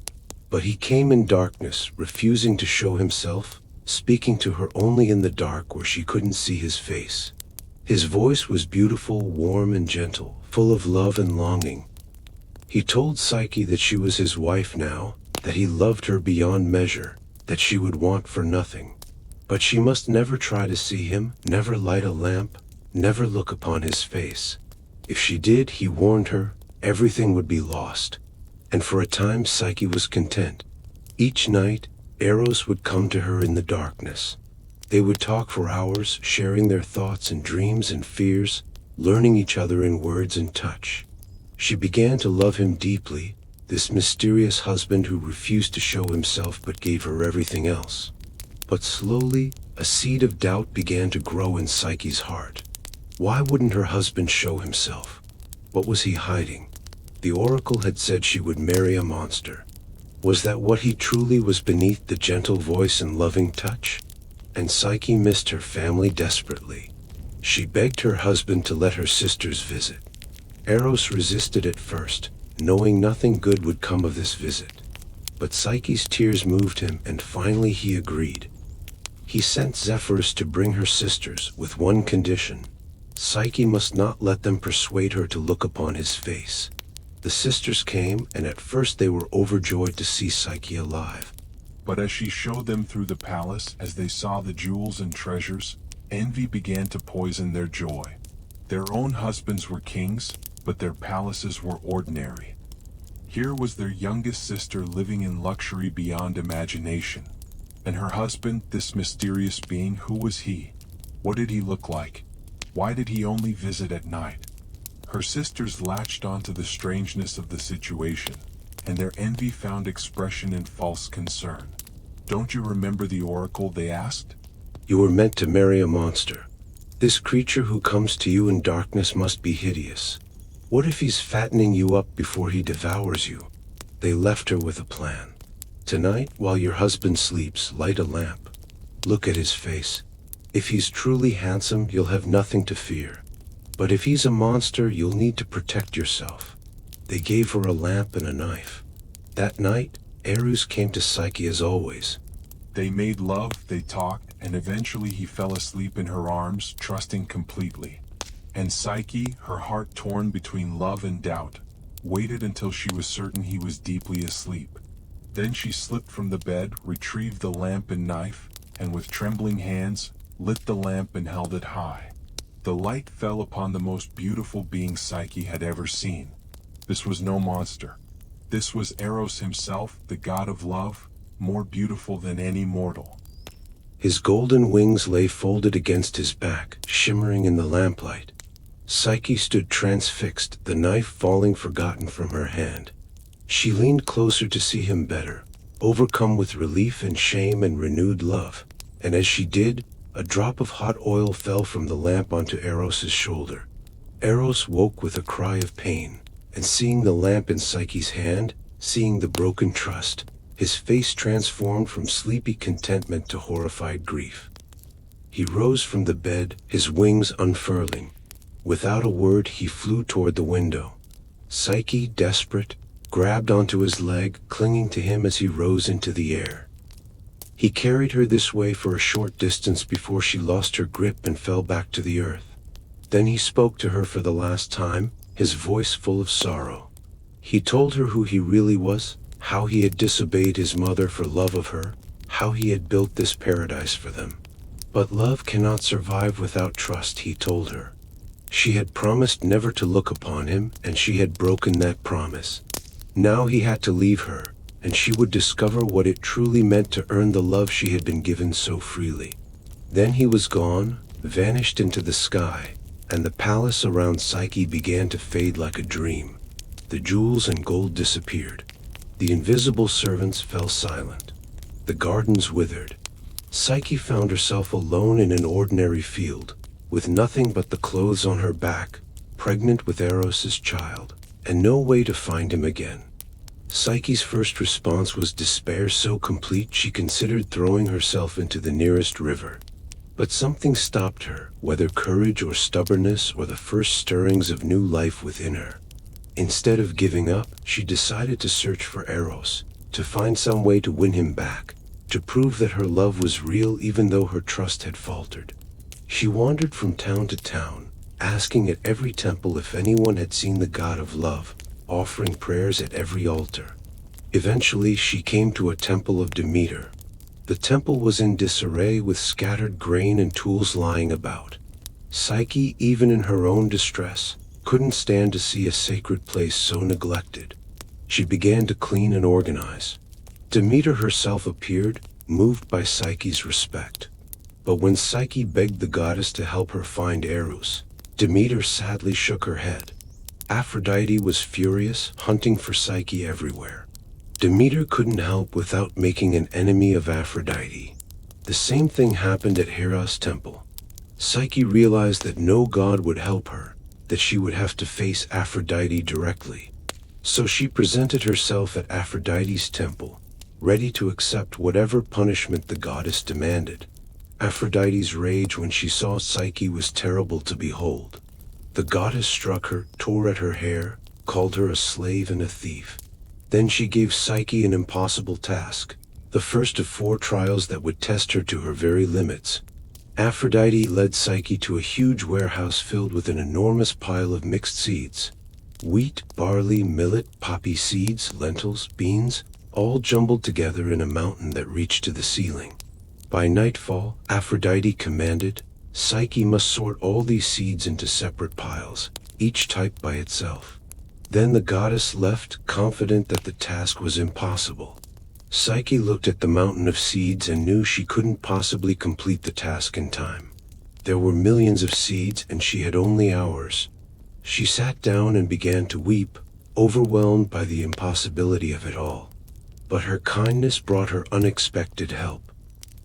S1: But he came in darkness, refusing to show himself, speaking to her only in the dark where she couldn't see his face. His voice was beautiful, warm and gentle, full of love and longing. He told Psyche that she was his wife now, that he loved her beyond measure, that she would want for nothing. But she must never try to see him, never light a lamp, never look upon his face. If she did, he warned her, everything would be lost. And for a time Psyche was content. Each night, Eros would come to her in the darkness. They would talk for hours, sharing their thoughts and dreams and fears, learning each other in words and touch. She began to love him deeply, this mysterious husband who refused to show himself but gave her everything else. But slowly, a seed of doubt began to grow in Psyche's heart. Why wouldn't her husband show himself? What was he hiding? The oracle had said she would marry a monster. Was that what he truly was beneath the gentle voice and loving touch? And Psyche missed her family desperately. She begged her husband to let her sisters visit. Eros resisted at first, knowing nothing good would come of this visit. But Psyche's tears moved him, and finally he agreed. He sent Zephyrus to bring her sisters, with one condition. Psyche must not let them persuade her to look upon his face. The sisters came, and at first they were overjoyed to see Psyche alive.
S2: But as she showed them through the palace, as they saw the jewels and treasures, envy began to poison their joy. Their own husbands were kings, but their palaces were ordinary. Here was their youngest sister living in luxury beyond imagination. And her husband, this mysterious being, who was he? What did he look like? Why did he only visit at night? Her sisters latched onto the strangeness of the situation, and their envy found expression in false concern. "Don't you remember the oracle?" they asked.
S1: You were meant to marry a monster. This creature who comes to you in darkness must be hideous. What if he's fattening you up before he devours you? They left her with a plan. Tonight, while your husband sleeps, light a lamp. Look at his face. If he's truly handsome, you'll have nothing to fear. But if he's a monster, you'll need to protect yourself. They gave her a lamp and a knife. That night, Eros came to Psyche as always.
S2: They made love, they talked, and eventually he fell asleep in her arms, trusting completely. And Psyche, her heart torn between love and doubt, waited until she was certain he was deeply asleep. Then she slipped from the bed, retrieved the lamp and knife, and with trembling hands, lit the lamp and held it high. The light fell upon the most beautiful being Psyche had ever seen. This was no monster. This was Eros himself, the god of love, more beautiful than any mortal.
S1: His golden wings lay folded against his back, shimmering in the lamplight. Psyche stood transfixed, the knife falling forgotten from her hand. She leaned closer to see him better, overcome with relief and shame and renewed love. And as she did, a drop of hot oil fell from the lamp onto Eros's shoulder. Eros woke with a cry of pain, and seeing the lamp in Psyche's hand, seeing the broken trust, his face transformed from sleepy contentment to horrified grief. He rose from the bed, his wings unfurling. Without a word, he flew toward the window. Psyche, desperate, grabbed onto his leg, clinging to him as he rose into the air. He carried her this way for a short distance before she lost her grip and fell back to the earth. Then he spoke to her for the last time, his voice full of sorrow. He told her who he really was, how he had disobeyed his mother for love of her, how he had built this paradise for them. But love cannot survive without trust, he told her. She had promised never to look upon him, and she had broken that promise. Now he had to leave her, and she would discover what it truly meant to earn the love she had been given so freely. Then he was gone, vanished into the sky, and the palace around Psyche began to fade like a dream. The jewels and gold disappeared. The invisible servants fell silent. The gardens withered. Psyche found herself alone in an ordinary field, with nothing but the clothes on her back, pregnant with Eros's child, and no way to find him again. Psyche's first response was despair so complete she considered throwing herself into the nearest river. But something stopped her, whether courage or stubbornness or the first stirrings of new life within her. Instead of giving up, she decided to search for Eros, to find some way to win him back, to prove that her love was real even though her trust had faltered. She wandered from town to town, asking at every temple if anyone had seen the god of love, offering prayers at every altar. Eventually, she came to a temple of Demeter. The temple was in disarray with scattered grain and tools lying about. Psyche, even in her own distress, couldn't stand to see a sacred place so neglected. She began to clean and organize. Demeter herself appeared, moved by Psyche's respect. But when Psyche begged the goddess to help her find Eros, Demeter sadly shook her head. Aphrodite was furious, hunting for Psyche everywhere. Demeter couldn't help without making an enemy of Aphrodite. The same thing happened at Hera's temple. Psyche realized that no god would help her, that she would have to face Aphrodite directly. So she presented herself at Aphrodite's temple, ready to accept whatever punishment the goddess demanded. Aphrodite's rage when she saw Psyche was terrible to behold. The goddess struck her, tore at her hair, called her a slave and a thief. Then she gave Psyche an impossible task, the first of 4 trials that would test her to her very limits. Aphrodite led Psyche to a huge warehouse filled with an enormous pile of mixed seeds. Wheat, barley, millet, poppy seeds, lentils, beans, all jumbled together in a mountain that reached to the ceiling. By nightfall, Aphrodite commanded, Psyche must sort all these seeds into separate piles, each type by itself. Then the goddess left, confident that the task was impossible. Psyche looked at the mountain of seeds and knew she couldn't possibly complete the task in time. There were millions of seeds and she had only hours. She sat down and began to weep, overwhelmed by the impossibility of it all. But her kindness brought her unexpected help.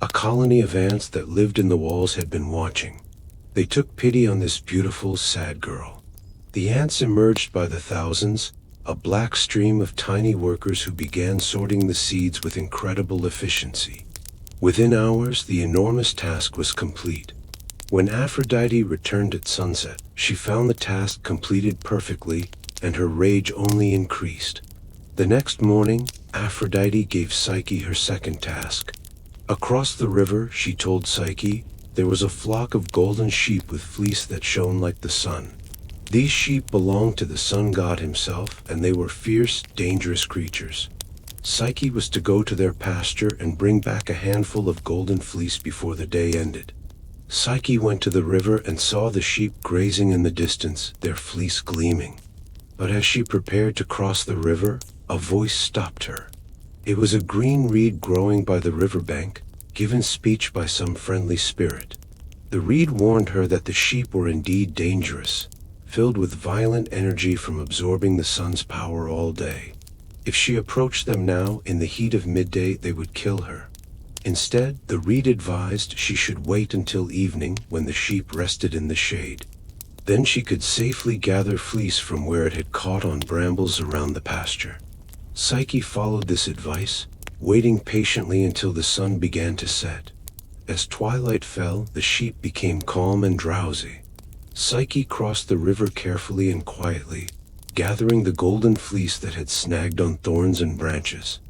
S1: A colony of ants that lived in the walls had been watching. They took pity on this beautiful, sad girl. The ants emerged by the thousands, a black stream of tiny workers who began sorting the seeds with incredible efficiency. Within hours, the enormous task was complete. When Aphrodite returned at sunset, she found the task completed perfectly, and her rage only increased. The next morning, Aphrodite gave Psyche her second task. Across the river, she told Psyche, there was a flock of golden sheep with fleece that shone like the sun. These sheep belonged to the sun god himself, and they were fierce, dangerous creatures. Psyche was to go to their pasture and bring back a handful of golden fleece before the day ended. Psyche went to the river and saw the sheep grazing in the distance, their fleece gleaming. But as she prepared to cross the river, a voice stopped her. It was a green reed growing by the riverbank, given speech by some friendly spirit. The reed warned her that the sheep were indeed dangerous, filled with violent energy from absorbing the sun's power all day. If she approached them now, in the heat of midday, they would kill her. Instead, the reed advised she should wait until evening when the sheep rested in the shade. Then she could safely gather fleece from where it had caught on brambles around the pasture. Psyche followed this advice, waiting patiently until the sun began to set. As twilight fell, the sheep became calm and drowsy. Psyche crossed the river carefully and quietly, gathering the golden fleece that had snagged on thorns and branches.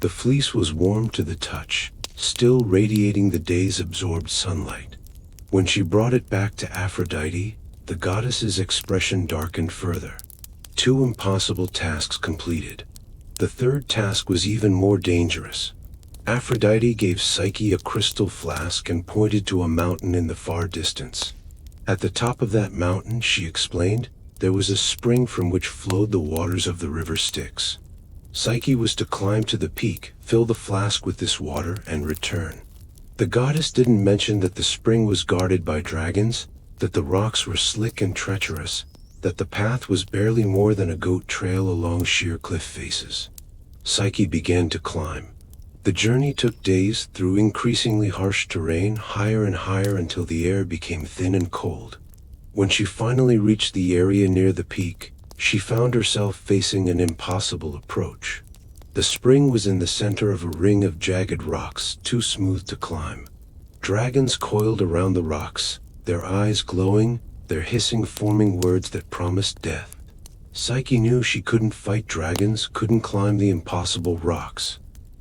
S1: The fleece was warm to the touch, still radiating the day's absorbed sunlight. When she brought it back to Aphrodite, the goddess's expression darkened further. 2 impossible tasks completed. The third task was even more dangerous. Aphrodite gave Psyche a crystal flask and pointed to a mountain in the far distance. At the top of that mountain, she explained, there was a spring from which flowed the waters of the river Styx. Psyche was to climb to the peak, fill the flask with this water, and return. The goddess didn't mention that the spring was guarded by dragons, that the rocks were slick and treacherous, that the path was barely more than a goat trail along sheer cliff faces. Psyche began to climb. The journey took days through increasingly harsh terrain, higher and higher until the air became thin and cold. When she finally reached the area near the peak, she found herself facing an impossible approach. The spring was in the center of a ring of jagged rocks, too smooth to climb. Dragons coiled around the rocks, their eyes glowing, their hissing forming words that promised death. Psyche knew she couldn't fight dragons, couldn't climb the impossible rocks.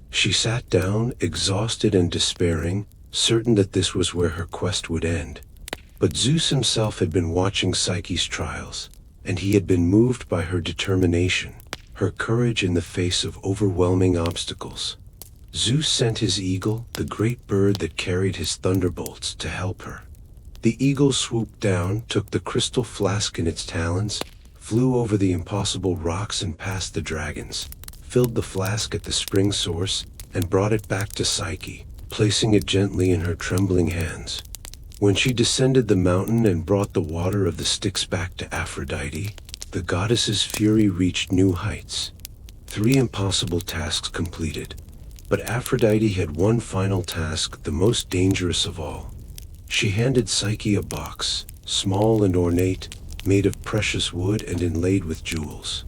S1: She sat down, exhausted and despairing, certain that this was where her quest would end. But Zeus himself had been watching Psyche's trials, and he had been moved by her determination, her courage in the face of overwhelming obstacles. Zeus sent his eagle, the great bird that carried his thunderbolts, to help her. The eagle swooped down, took the crystal flask in its talons, flew over the impossible rocks and past the dragons, filled the flask at the spring source, and brought it back to Psyche, placing it gently in her trembling hands. When she descended the mountain and brought the water of the Styx back to Aphrodite, the goddess's fury reached new heights. 3 impossible tasks completed. But Aphrodite had one final task, the most dangerous of all. She handed Psyche a box, small and ornate, made of precious wood and inlaid with jewels.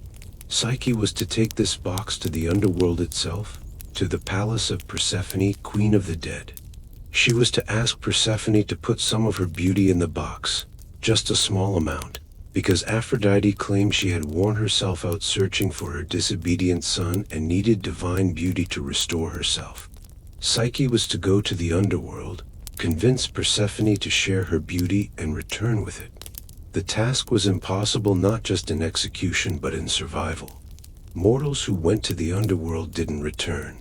S1: Psyche was to take this box to the underworld itself, to the palace of Persephone, queen of the dead. She was to ask Persephone to put some of her beauty in the box, just a small amount, because Aphrodite claimed she had worn herself out searching for her disobedient son and needed divine beauty to restore herself. Psyche was to go to the underworld, convince Persephone to share her beauty and return with it. The task was impossible not just in execution but in survival. Mortals who went to the underworld didn't return.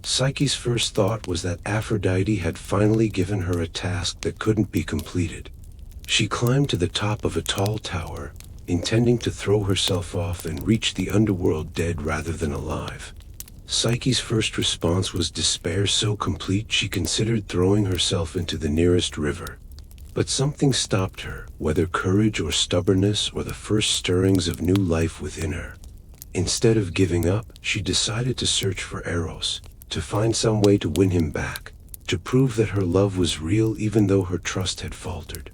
S1: Psyche's first thought was that Aphrodite had finally given her a task that couldn't be completed. She climbed to the top of a tall tower, intending to throw herself off and reach the underworld dead rather than alive. Psyche's first response was despair so complete she considered throwing herself into the nearest river. But something stopped her, whether courage or stubbornness or the first stirrings of new life within her. Instead of giving up, she decided to search for Eros, to find some way to win him back, to prove that her love was real even though her trust had faltered.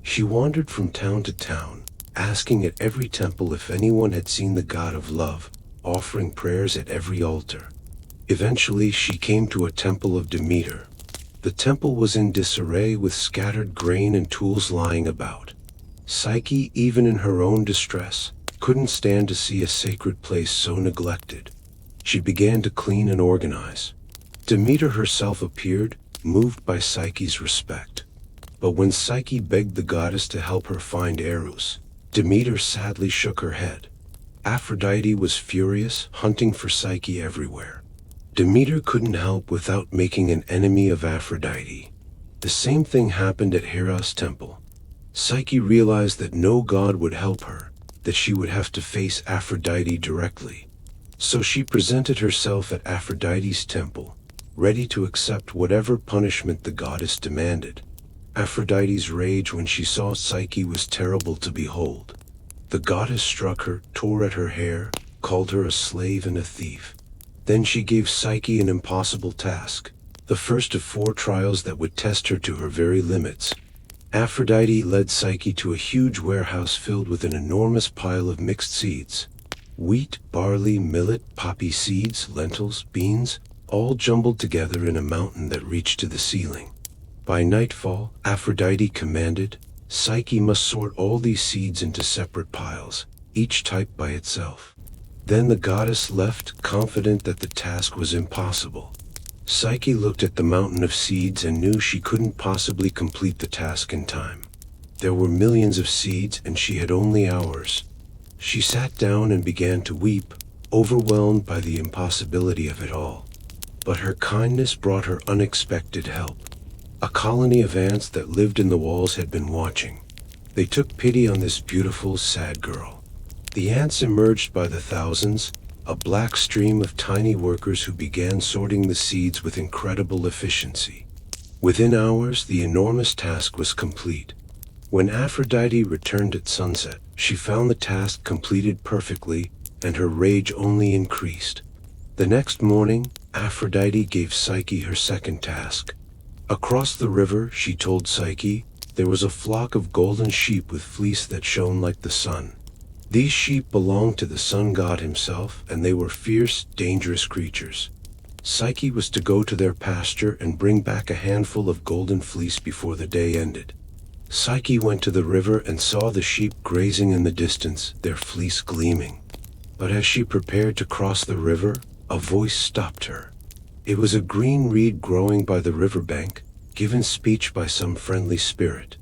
S1: She wandered from town to town, asking at every temple if anyone had seen the god of love, offering prayers at every altar. Eventually, she came to a temple of Demeter. The temple was in disarray with scattered grain and tools lying about. Psyche, even in her own distress, couldn't stand to see a sacred place so neglected. She began to clean and organize. Demeter herself appeared, moved by Psyche's respect. But when Psyche begged the goddess to help her find Eros, Demeter sadly shook her head. Aphrodite was furious, hunting for Psyche everywhere. Demeter couldn't help without making an enemy of Aphrodite. The same thing happened at Hera's temple. Psyche realized that no god would help her, that she would have to face Aphrodite directly. So she presented herself at Aphrodite's temple, ready to accept whatever punishment the goddess demanded. Aphrodite's rage when she saw Psyche was terrible to behold. The goddess struck her, tore at her hair, called her a slave and a thief. Then she gave Psyche an impossible task, the first of 4 trials that would test her to her very limits. Aphrodite led Psyche to a huge warehouse filled with an enormous pile of mixed seeds. Wheat, barley, millet, poppy seeds, lentils, beans, all jumbled together in a mountain that reached to the ceiling. By nightfall, Aphrodite commanded, Psyche must sort all these seeds into separate piles, each type by itself. Then the goddess left, confident that the task was impossible. Psyche looked at the mountain of seeds and knew she couldn't possibly complete the task in time. There were millions of seeds and she had only hours. She sat down and began to weep, overwhelmed by the impossibility of it all. But her kindness brought her unexpected help. A colony of ants that lived in the walls had been watching. They took pity on this beautiful, sad girl. The ants emerged by the thousands, a black stream of tiny workers who began sorting the seeds with incredible efficiency. Within hours, the enormous task was complete. When Aphrodite returned at sunset, she found the task completed perfectly, and her rage only increased. The next morning, Aphrodite gave Psyche her second task. Across the river, she told Psyche, there was a flock of golden sheep with fleece that shone like the sun. These sheep belonged to the sun god himself, and they were fierce, dangerous creatures. Psyche was to go to their pasture and bring back a handful of golden fleece before the day ended. Psyche went to the river and saw the sheep grazing in the distance, their fleece gleaming. But as she prepared to cross the river, a voice stopped her. It was a green reed growing by the riverbank, given speech by some friendly spirit.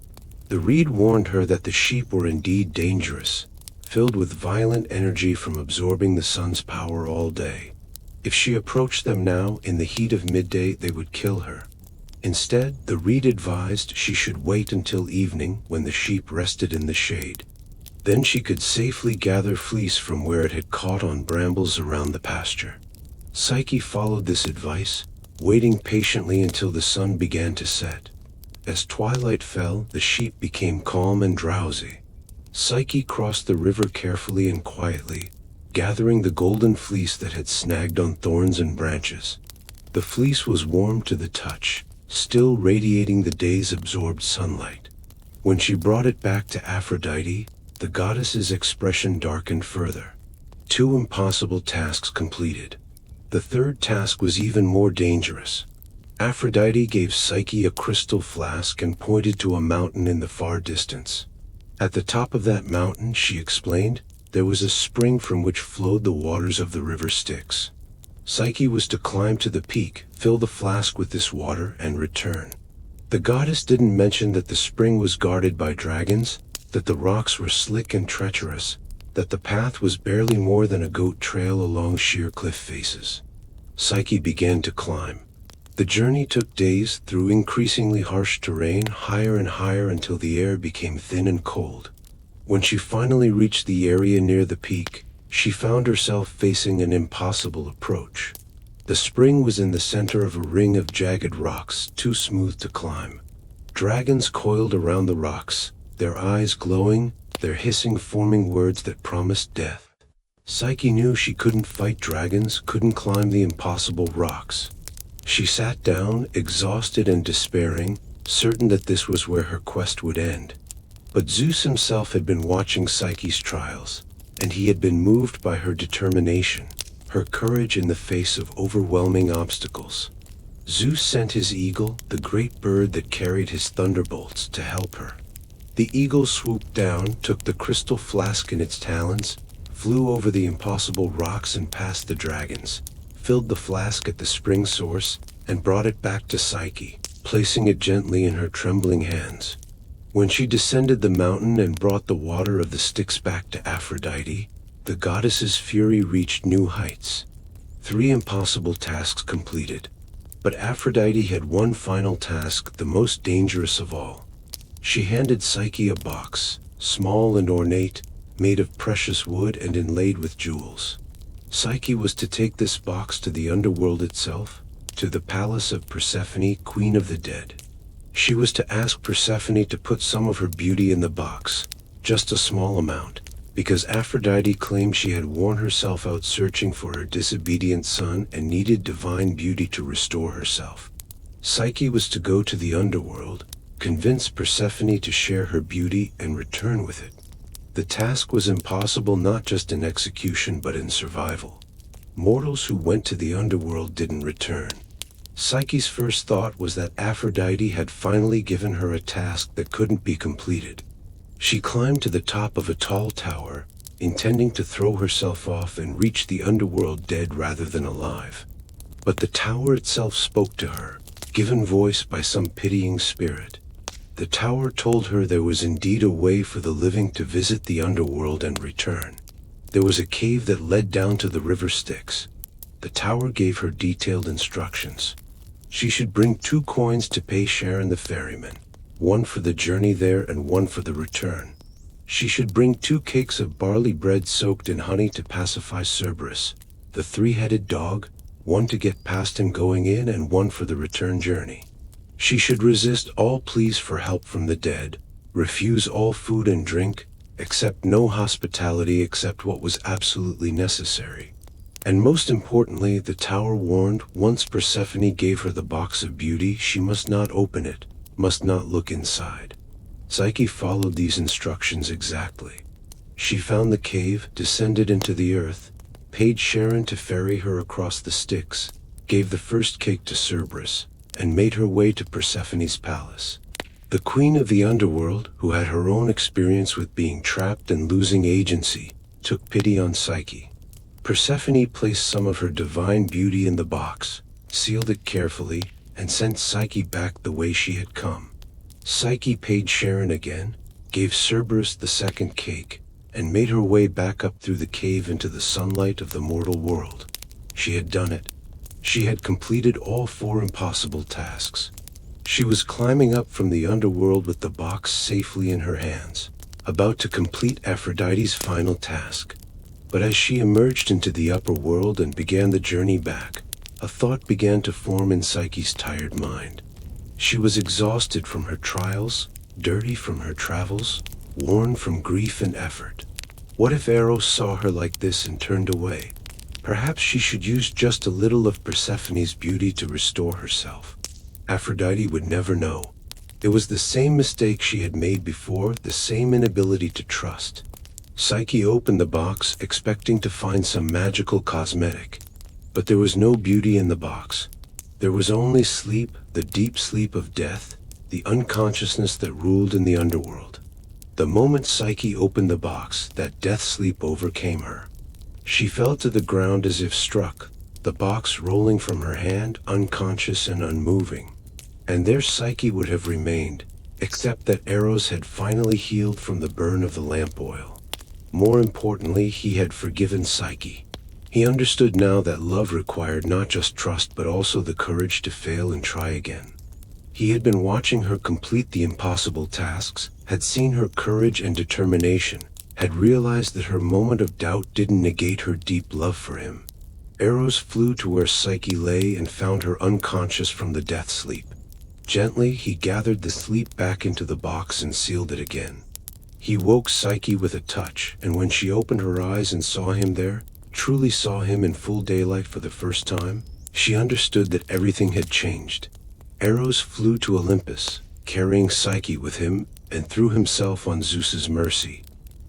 S1: The reed warned her that the sheep were indeed dangerous, filled with violent energy from absorbing the sun's power all day. If she approached them now, in the heat of midday, they would kill her. Instead, the reed advised she should wait until evening when the sheep rested in the shade. Then she could safely gather fleece from where it had caught on brambles around the pasture. Psyche followed this advice, waiting patiently until the sun began to set. As twilight fell, the sheep became calm and drowsy. Psyche crossed the river carefully and quietly, gathering the golden fleece that had snagged on thorns and branches. The fleece was warm to the touch, still radiating the day's absorbed sunlight. When she brought it back to Aphrodite, the goddess's expression darkened further. 2 impossible tasks completed. The third task was even more dangerous. Aphrodite gave Psyche a crystal flask and pointed to a mountain in the far distance. At the top of that mountain, she explained, there was a spring from which flowed the waters of the river Styx. Psyche was to climb to the peak, fill the flask with this water, and return. The goddess didn't mention that the spring was guarded by dragons, that the rocks were slick and treacherous, that the path was barely more than a goat trail along sheer cliff faces. Psyche began to climb. The journey took days through increasingly harsh terrain, higher and higher until the air became thin and cold. When she finally reached the area near the peak, she found herself facing an impossible approach. The spring was in the center of a ring of jagged rocks, too smooth to climb. Dragons coiled around the rocks, their eyes glowing, their hissing forming words that promised death. Psyche knew she couldn't fight dragons, couldn't climb the impossible rocks. She sat down, exhausted and despairing, certain that this was where her quest would end. But Zeus himself had been watching Psyche's trials, and he had been moved by her determination, her courage in the face of overwhelming obstacles. Zeus sent his eagle, the great bird that carried his thunderbolts, to help her. The eagle swooped down, took the crystal flask in its talons, flew over the impossible rocks and past the dragons, filled the flask at the spring source, and brought it back to Psyche, placing it gently in her trembling hands. When she descended the mountain and brought the water of the Styx back to Aphrodite, the goddess's fury reached new heights. 3 impossible tasks completed. But Aphrodite had one final task, the most dangerous of all. She handed Psyche a box, small and ornate, made of precious wood and inlaid with jewels. Psyche was to take this box to the underworld itself, to the palace of Persephone, queen of the dead. She was to ask Persephone to put some of her beauty in the box, just a small amount, because Aphrodite claimed she had worn herself out searching for her disobedient son and needed divine beauty to restore herself. Psyche was to go to the underworld, convince Persephone to share her beauty and return with it. The task was impossible not just in execution but in survival. Mortals who went to the underworld didn't return. Psyche's first thought was that Aphrodite had finally given her a task that couldn't be completed. She climbed to the top of a tall tower, intending to throw herself off and reach the underworld dead rather than alive. But the tower itself spoke to her, given voice by some pitying spirit. The tower told her there was indeed a way for the living to visit the underworld and return. There was a cave that led down to the river Styx. The tower gave her detailed instructions. She should bring 2 coins to pay Charon the ferryman, one for the journey there and one for the return. She should bring 2 cakes of barley bread soaked in honey to pacify Cerberus, the 3-headed dog, one to get past him going in and one for the return journey. She should resist all pleas for help from the dead, refuse all food and drink, accept no hospitality except what was absolutely necessary. And most importantly, the tower warned, once Persephone gave her the box of beauty, she must not open it, must not look inside. Psyche followed these instructions exactly. She found the cave, descended into the earth, paid Charon to ferry her across the Styx, gave the first cake to Cerberus, and made her way to Persephone's palace. The queen of the underworld, who had her own experience with being trapped and losing agency, took pity on Psyche. Persephone placed some of her divine beauty in the box, sealed it carefully, and sent Psyche back the way she had come. Psyche paid Charon again, gave Cerberus the second cake, and made her way back up through the cave into the sunlight of the mortal world. She had done it. She had completed all 4 impossible tasks. She was climbing up from the underworld with the box safely in her hands, about to complete Aphrodite's final task. But as she emerged into the upper world and began the journey back, a thought began to form in Psyche's tired mind. She was exhausted from her trials, dirty from her travels, worn from grief and effort. What if Eros saw her like this and turned away? Perhaps she should use just a little of Persephone's beauty to restore herself. Aphrodite would never know. It was the same mistake she had made before, the same inability to trust. Psyche opened the box, expecting to find some magical cosmetic. But there was no beauty in the box. There was only sleep, the deep sleep of death, the unconsciousness that ruled in the underworld. The moment Psyche opened the box, that death sleep overcame her. She fell to the ground as if struck, the box rolling from her hand, unconscious and unmoving. And there Psyche would have remained, except that Eros had finally healed from the burn of the lamp oil. More importantly, he had forgiven Psyche. He understood now that love required not just trust but also the courage to fail and try again. He had been watching her complete the impossible tasks, had seen her courage and determination, had realized that her moment of doubt didn't negate her deep love for him. Eros flew to where Psyche lay and found her unconscious from the death sleep. Gently, he gathered the sleep back into the box and sealed it again. He woke Psyche with a touch, and when she opened her eyes and saw him there, truly saw him in full daylight for the first time, she understood that everything had changed. Eros flew to Olympus, carrying Psyche with him, and threw himself on Zeus's mercy.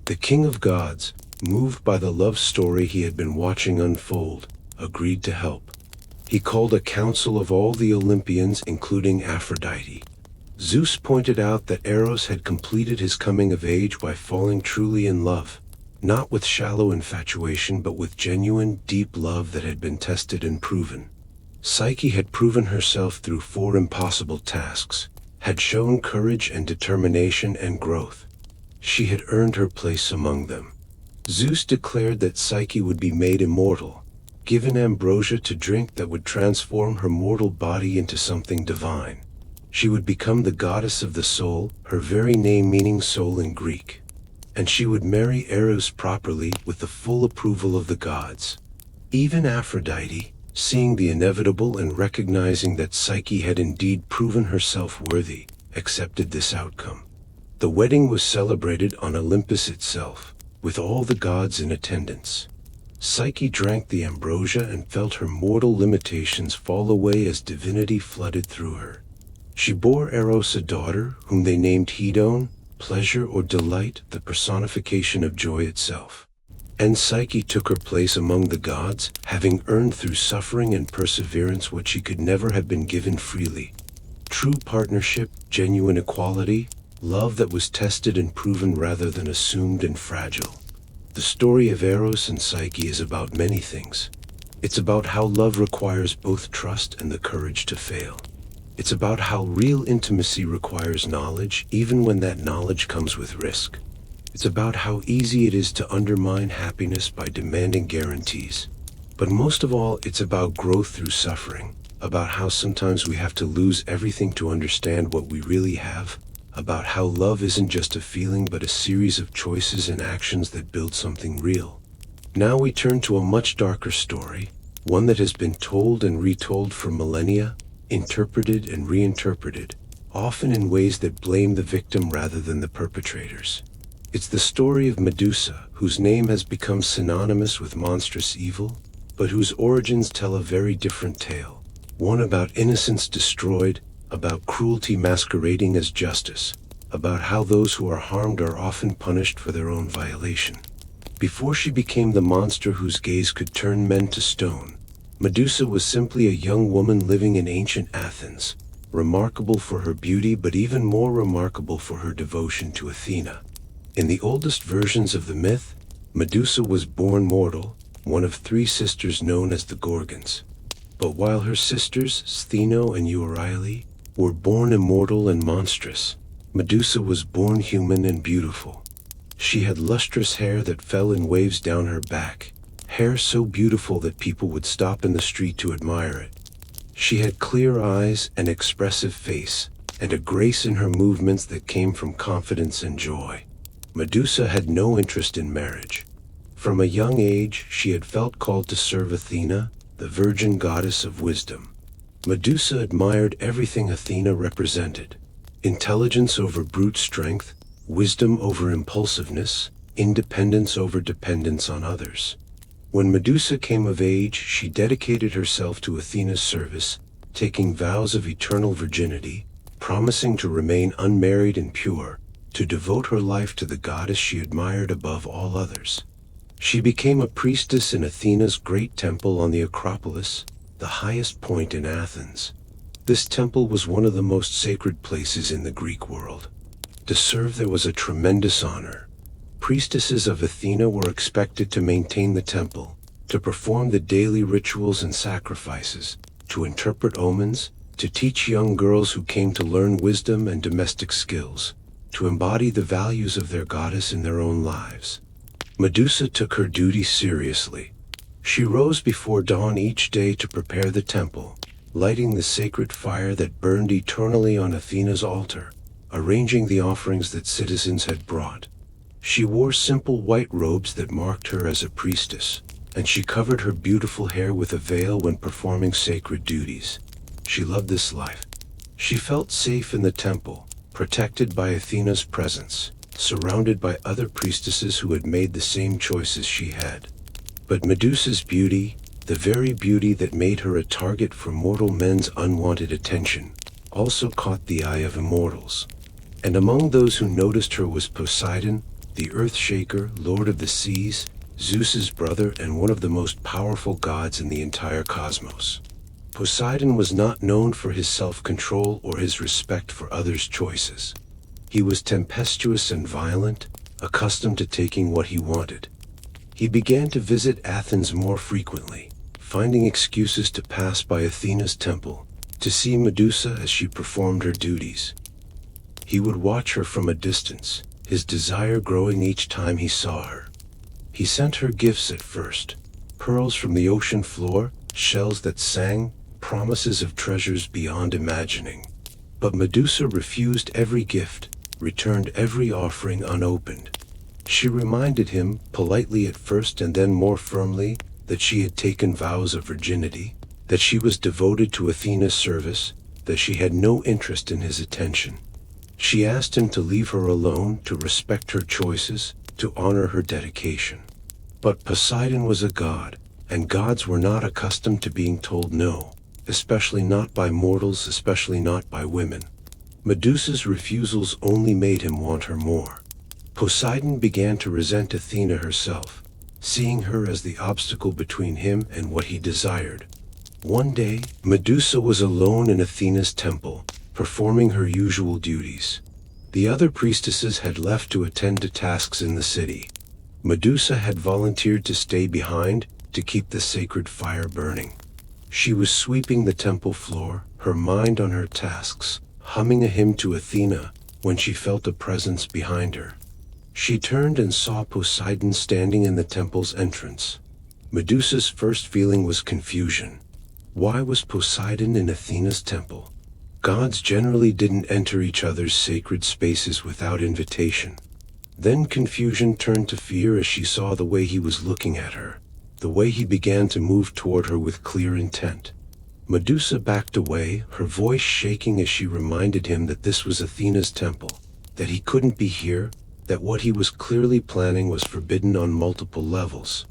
S1: The king of gods, moved by the love story he had been watching unfold, agreed to help. He called a council of all the Olympians, including Aphrodite. Zeus pointed out that Eros had completed his coming of age by falling truly in love, not with shallow infatuation but with genuine, deep love that had been tested and proven. Psyche had proven herself through 4 impossible tasks, had shown courage and determination and growth. She had earned her place among them. Zeus declared that Psyche would be made immortal, given ambrosia to drink that would transform her mortal body into something divine. She would become the goddess of the soul, her very name meaning soul in Greek. And she would marry Eros properly with the full approval of the gods. Even Aphrodite, seeing the inevitable and recognizing that Psyche had indeed proven herself worthy, accepted this outcome. The wedding was celebrated on Olympus itself, with all the gods in attendance. Psyche drank the ambrosia and felt her mortal limitations fall away as divinity flooded through her. She bore Eros a daughter, whom they named Hedon, pleasure or delight, the personification of joy itself. And Psyche took her place among the gods, having earned through suffering and perseverance what she could never have been given freely. True partnership, genuine equality, love that was tested and proven rather than assumed and fragile. The story of Eros and Psyche is about many things. It's about how love requires both trust and the courage to fail. It's about how real intimacy requires knowledge, even when that knowledge comes with risk. It's about how easy it is to undermine happiness by demanding guarantees. But most of all, it's about growth through suffering, about how sometimes we have to lose everything to understand what we really have, about how love isn't just a feeling but a series of choices and actions that build something real. Now we turn to a much darker story, one that has been told and retold for millennia, interpreted and reinterpreted, often in ways that blame the victim rather than the perpetrators. It's the story of Medusa, whose name has become synonymous with monstrous evil, but whose origins tell a very different tale. One about innocence destroyed, about cruelty masquerading as justice, about how those who are harmed are often punished for their own violation. Before she became the monster whose gaze could turn men to stone, Medusa was simply a young woman living in ancient Athens, remarkable for her beauty but even more remarkable for her devotion to Athena. In the oldest versions of the myth, Medusa was born mortal, one of three sisters known as the Gorgons. But while her sisters, Stheno and Euryale, were born immortal and monstrous, Medusa was born human and beautiful. She had lustrous hair that fell in waves down her back, hair so beautiful that people would stop in the street to admire it. She had clear eyes, an expressive face, and a grace in her movements that came from confidence and joy. Medusa had no interest in marriage. From a young age, she had felt called to serve Athena, the virgin goddess of wisdom. Medusa admired everything Athena represented: intelligence over brute strength, wisdom over impulsiveness, independence over dependence on others. When Medusa came of age, she dedicated herself to Athena's service, taking vows of eternal virginity, promising to remain unmarried and pure, to devote her life to the goddess she admired above all others. She became a priestess in Athena's great temple on the Acropolis, the highest point in Athens. This temple was one of the most sacred places in the Greek world. To serve there was a tremendous honor. Priestesses of Athena were expected to maintain the temple, to perform the daily rituals and sacrifices, to interpret omens, to teach young girls who came to learn wisdom and domestic skills, to embody the values of their goddess in their own lives. Medusa took her duty seriously. She rose before dawn each day to prepare the temple, lighting the sacred fire that burned eternally on Athena's altar, arranging the offerings that citizens had brought. She wore simple white robes that marked her as a priestess, and she covered her beautiful hair with a veil when performing sacred duties. She loved this life. She felt safe in the temple, protected by Athena's presence, surrounded by other priestesses who had made the same choices she had. But Medusa's beauty, the very beauty that made her a target for mortal men's unwanted attention, also caught the eye of immortals. And among those who noticed her was Poseidon, the earth-shaker, lord of the seas, Zeus's brother and one of the most powerful gods in the entire cosmos. Poseidon was not known for his self-control or his respect for others' choices. He was tempestuous and violent, accustomed to taking what he wanted. He began to visit Athens more frequently, finding excuses to pass by Athena's temple, to see Medusa as she performed her duties. He would watch her from a distance, his desire growing each time he saw her. He sent her gifts at first: pearls from the ocean floor, shells that sang, promises of treasures beyond imagining. But Medusa refused every gift, returned every offering unopened. She reminded him, politely at first and then more firmly, that she had taken vows of virginity, that she was devoted to Athena's service, that she had no interest in his attention. She asked him to leave her alone, to respect her choices, to honor her dedication. But Poseidon was a god, and gods were not accustomed to being told no, especially not by mortals, especially not by women. Medusa's refusals only made him want her more. Poseidon began to resent Athena herself, seeing her as the obstacle between him and what he desired. One day, Medusa was alone in Athena's temple, performing her usual duties. The other priestesses had left to attend to tasks in the city. Medusa had volunteered to stay behind to keep the sacred fire burning. She was sweeping the temple floor, her mind on her tasks, humming a hymn to Athena, when she felt a presence behind her. She turned and saw Poseidon standing in the temple's entrance. Medusa's first feeling was confusion. Why was Poseidon in Athena's temple? Gods generally didn't enter each other's sacred spaces without invitation. Then confusion turned to fear as she saw the way he was looking at her, the way he began to move toward her with clear intent. Medusa backed away, her voice shaking as she reminded him that this was Athena's temple, that he couldn't be here, that what he was clearly planning was forbidden on multiple levels.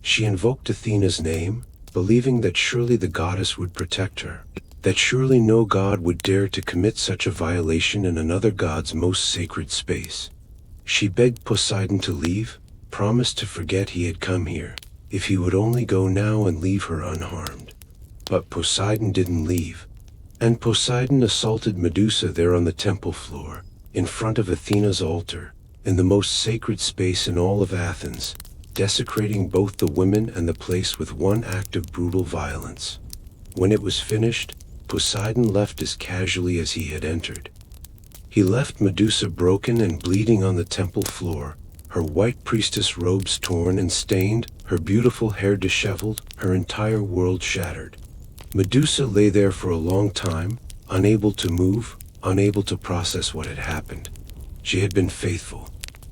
S1: She invoked Athena's name, believing that surely the goddess would protect her, that surely no god would dare to commit such a violation in another god's most sacred space. She begged Poseidon to leave, promised to forget he had come here, if he would only go now and leave her unharmed. But Poseidon didn't leave, and Poseidon assaulted Medusa there on the temple floor, in front of Athena's altar, in the most sacred space in all of Athens, desecrating both the women and the place with one act of brutal violence. When it was finished, Poseidon left as casually as he had entered. He left Medusa broken and bleeding on the temple floor, her white priestess robes torn and stained, her beautiful hair disheveled, her entire world shattered. Medusa lay there for a long time, unable to move, unable to process what had happened. She had been faithful.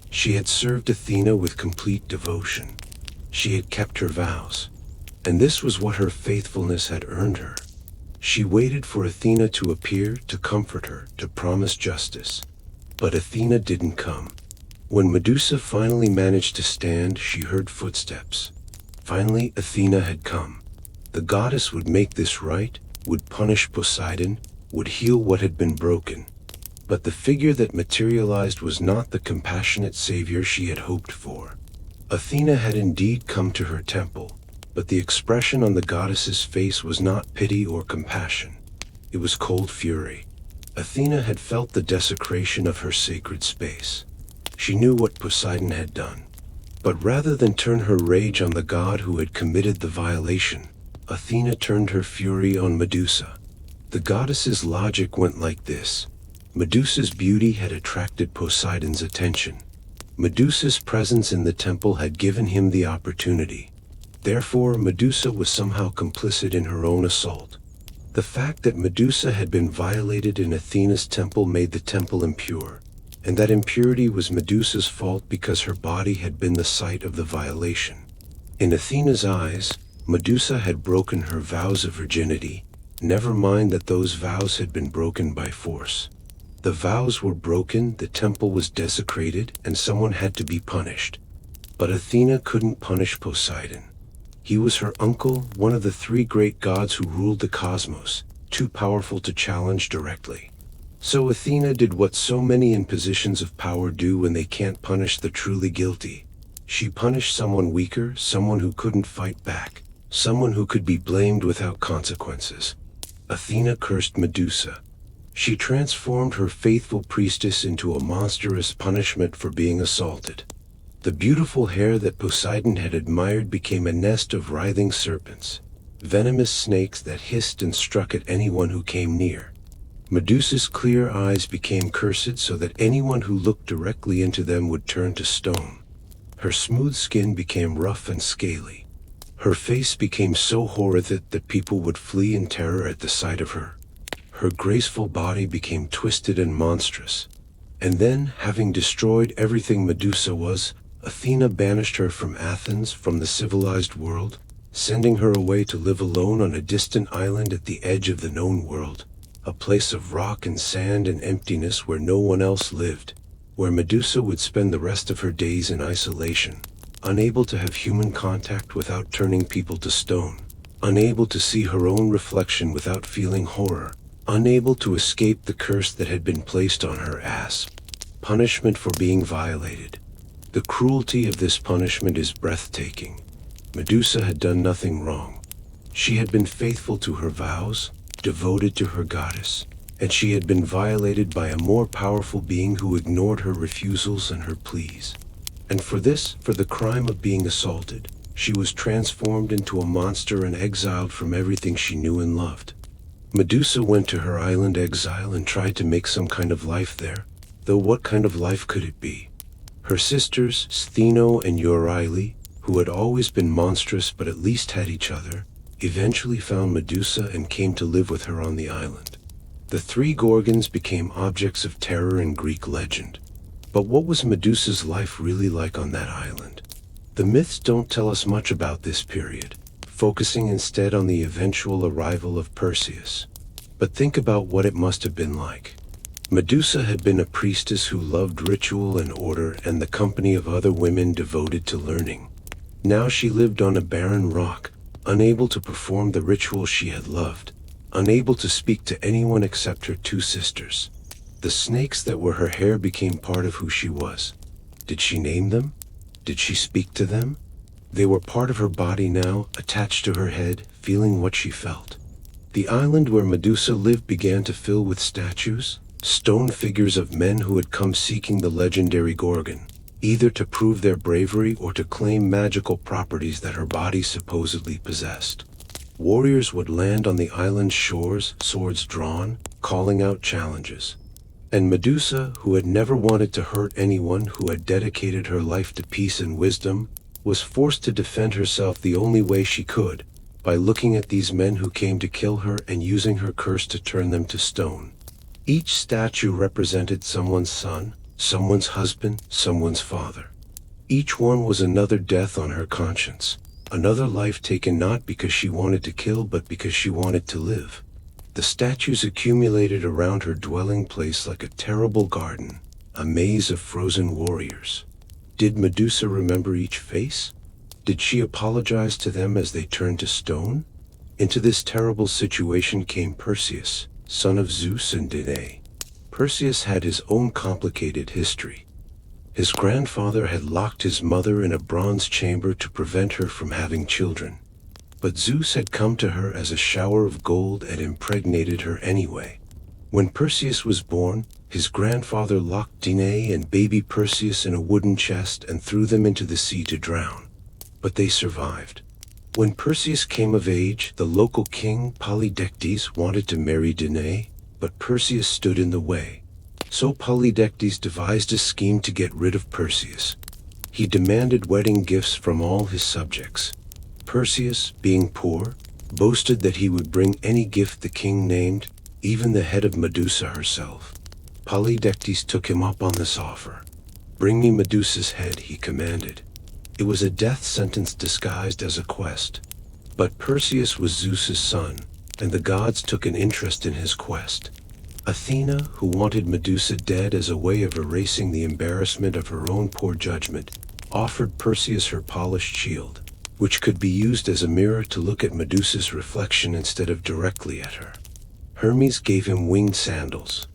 S1: She had served Athena with complete devotion. She had kept her vows. And this was what her faithfulness had earned her. She waited for Athena to appear, to comfort her, to promise justice. But Athena didn't come. When Medusa finally managed to stand, she heard footsteps. Finally, Athena had come. The goddess would make this right, would punish Poseidon, would heal what had been broken. But the figure that materialized was not the compassionate savior she had hoped for. Athena had indeed come to her temple, but the expression on the goddess's face was not pity or compassion. It was cold fury. Athena had felt the desecration of her sacred space. She knew what Poseidon had done. But rather than turn her rage on the god who had committed the violation, Athena turned her fury on Medusa. The goddess's logic went like this. Medusa's beauty had attracted Poseidon's attention. Medusa's presence in the temple had given him the opportunity. Therefore, Medusa was somehow complicit in her own assault. The fact that Medusa had been violated in Athena's temple made the temple impure, and that impurity was Medusa's fault because her body had been the site of the violation. In Athena's eyes, Medusa had broken her vows of virginity, never mind that those vows had been broken by force. The vows were broken, the temple was desecrated, and someone had to be punished. But Athena couldn't punish Poseidon. He was her uncle, one of the three great gods who ruled the cosmos, too powerful to challenge directly. So Athena did what so many in positions of power do when they can't punish the truly guilty. She punished someone weaker, someone who couldn't fight back, someone who could be blamed without consequences. Athena cursed Medusa. She transformed her faithful priestess into a monstrous punishment for being assaulted. The beautiful hair that Poseidon had admired became a nest of writhing serpents, venomous snakes that hissed and struck at anyone who came near. Medusa's clear eyes became cursed so that anyone who looked directly into them would turn to stone. Her smooth skin became rough and scaly. Her face became so horrid that people would flee in terror at the sight of her. Her graceful body became twisted and monstrous. And then, having destroyed everything Medusa was, Athena banished her from Athens, from the civilized world, sending her away to live alone on a distant island at the edge of the known world, a place of rock and sand and emptiness where no one else lived, where Medusa would spend the rest of her days in isolation, unable to have human contact without turning people to stone. unable to see her own reflection without feeling horror, unable to escape the curse that had been placed on her as punishment for being violated. The cruelty of this punishment is breathtaking. Medusa had done nothing wrong. She had been faithful to her vows, devoted to her goddess, and she had been violated by a more powerful being who ignored her refusals and her pleas. And for the crime of being assaulted, she was transformed into a monster and exiled from everything she knew and loved. Medusa went to her island exile and tried to make some kind of life there, though what kind of life could it be? Her sisters, Stheno and Euryale, who had always been monstrous but at least had each other, eventually found Medusa and came to live with her on the island. The three Gorgons became objects of terror in Greek legend. But what was Medusa's life really like on that island? The myths don't tell us much about this period, focusing instead on the eventual arrival of Perseus. But think about what it must have been like. Medusa had been a priestess who loved ritual and order and the company of other women devoted to learning. Now she lived on a barren rock, unable to perform the ritual she had loved, unable to speak to anyone except her two sisters. The snakes that were her hair became part of who she was. Did she name them? Did she speak to them? They were part of her body now, attached to her head, feeling what she felt. The island where Medusa lived began to fill with statues, stone figures of men who had come seeking the legendary Gorgon, either to prove their bravery or to claim magical properties that her body supposedly possessed. Warriors would land on the island's shores, swords drawn, calling out challenges. And Medusa, who had never wanted to hurt anyone, who had dedicated her life to peace and wisdom, was forced to defend herself the only way she could, by looking at these men who came to kill her and using her curse to turn them to stone. Each statue represented someone's son, someone's husband, someone's father. Each one was another death on her conscience, another life taken not because she wanted to kill but because she wanted to live. The statues accumulated around her dwelling place like a terrible garden, a maze of frozen warriors. Did Medusa remember each face? Did she apologize to them as they turned to stone? Into this terrible situation came Perseus, son of Zeus and Danae. Perseus had his own complicated history. His grandfather had locked his mother in a bronze chamber to prevent her from having children. But Zeus had come to her as a shower of gold and impregnated her anyway. When Perseus was born, his grandfather locked Danae and baby Perseus in a wooden chest and threw them into the sea to drown. But they survived. When Perseus came of age, the local king, Polydectes, wanted to marry Danae, but Perseus stood in the way. So Polydectes devised a scheme to get rid of Perseus. He demanded wedding gifts from all his subjects. Perseus, being poor, boasted that he would bring any gift the king named, even the head of Medusa herself. Polydectes took him up on this offer. "Bring me Medusa's head," he commanded. It was a death sentence disguised as a quest. But Perseus was Zeus's son, and the gods took an interest in his quest. Athena, who wanted Medusa dead as a way of erasing the embarrassment of her own poor judgment, offered Perseus her polished shield, which could be used as a mirror to look at Medusa's reflection instead of directly at her. Hermes gave him winged sandals.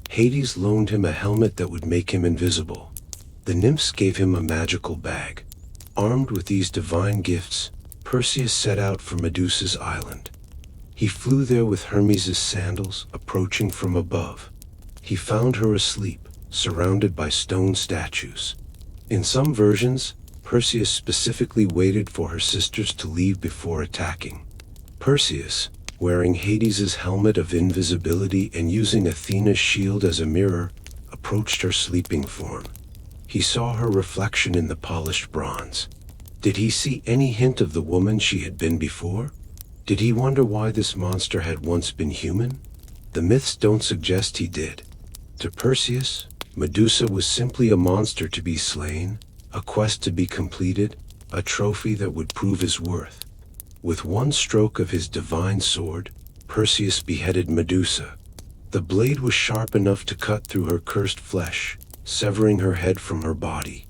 S1: Hades loaned him a helmet that would make him invisible. The nymphs gave him a magical bag. Armed with these divine gifts, Perseus set out for Medusa's island. He flew there with Hermes' sandals, approaching from above. He found her asleep, surrounded by stone statues. In some versions, Perseus specifically waited for her sisters to leave before attacking. Perseus, wearing Hades' helmet of invisibility and using Athena's shield as a mirror, approached her sleeping form. He saw her reflection in the polished bronze. Did he see any hint of the woman she had been before? Did he wonder why this monster had once been human? The myths don't suggest he did. To Perseus, Medusa was simply a monster to be slain, a quest to be completed, a trophy that would prove his worth. With one stroke of his divine sword, Perseus beheaded Medusa. The blade was sharp enough to cut through her cursed flesh, severing her head from her body.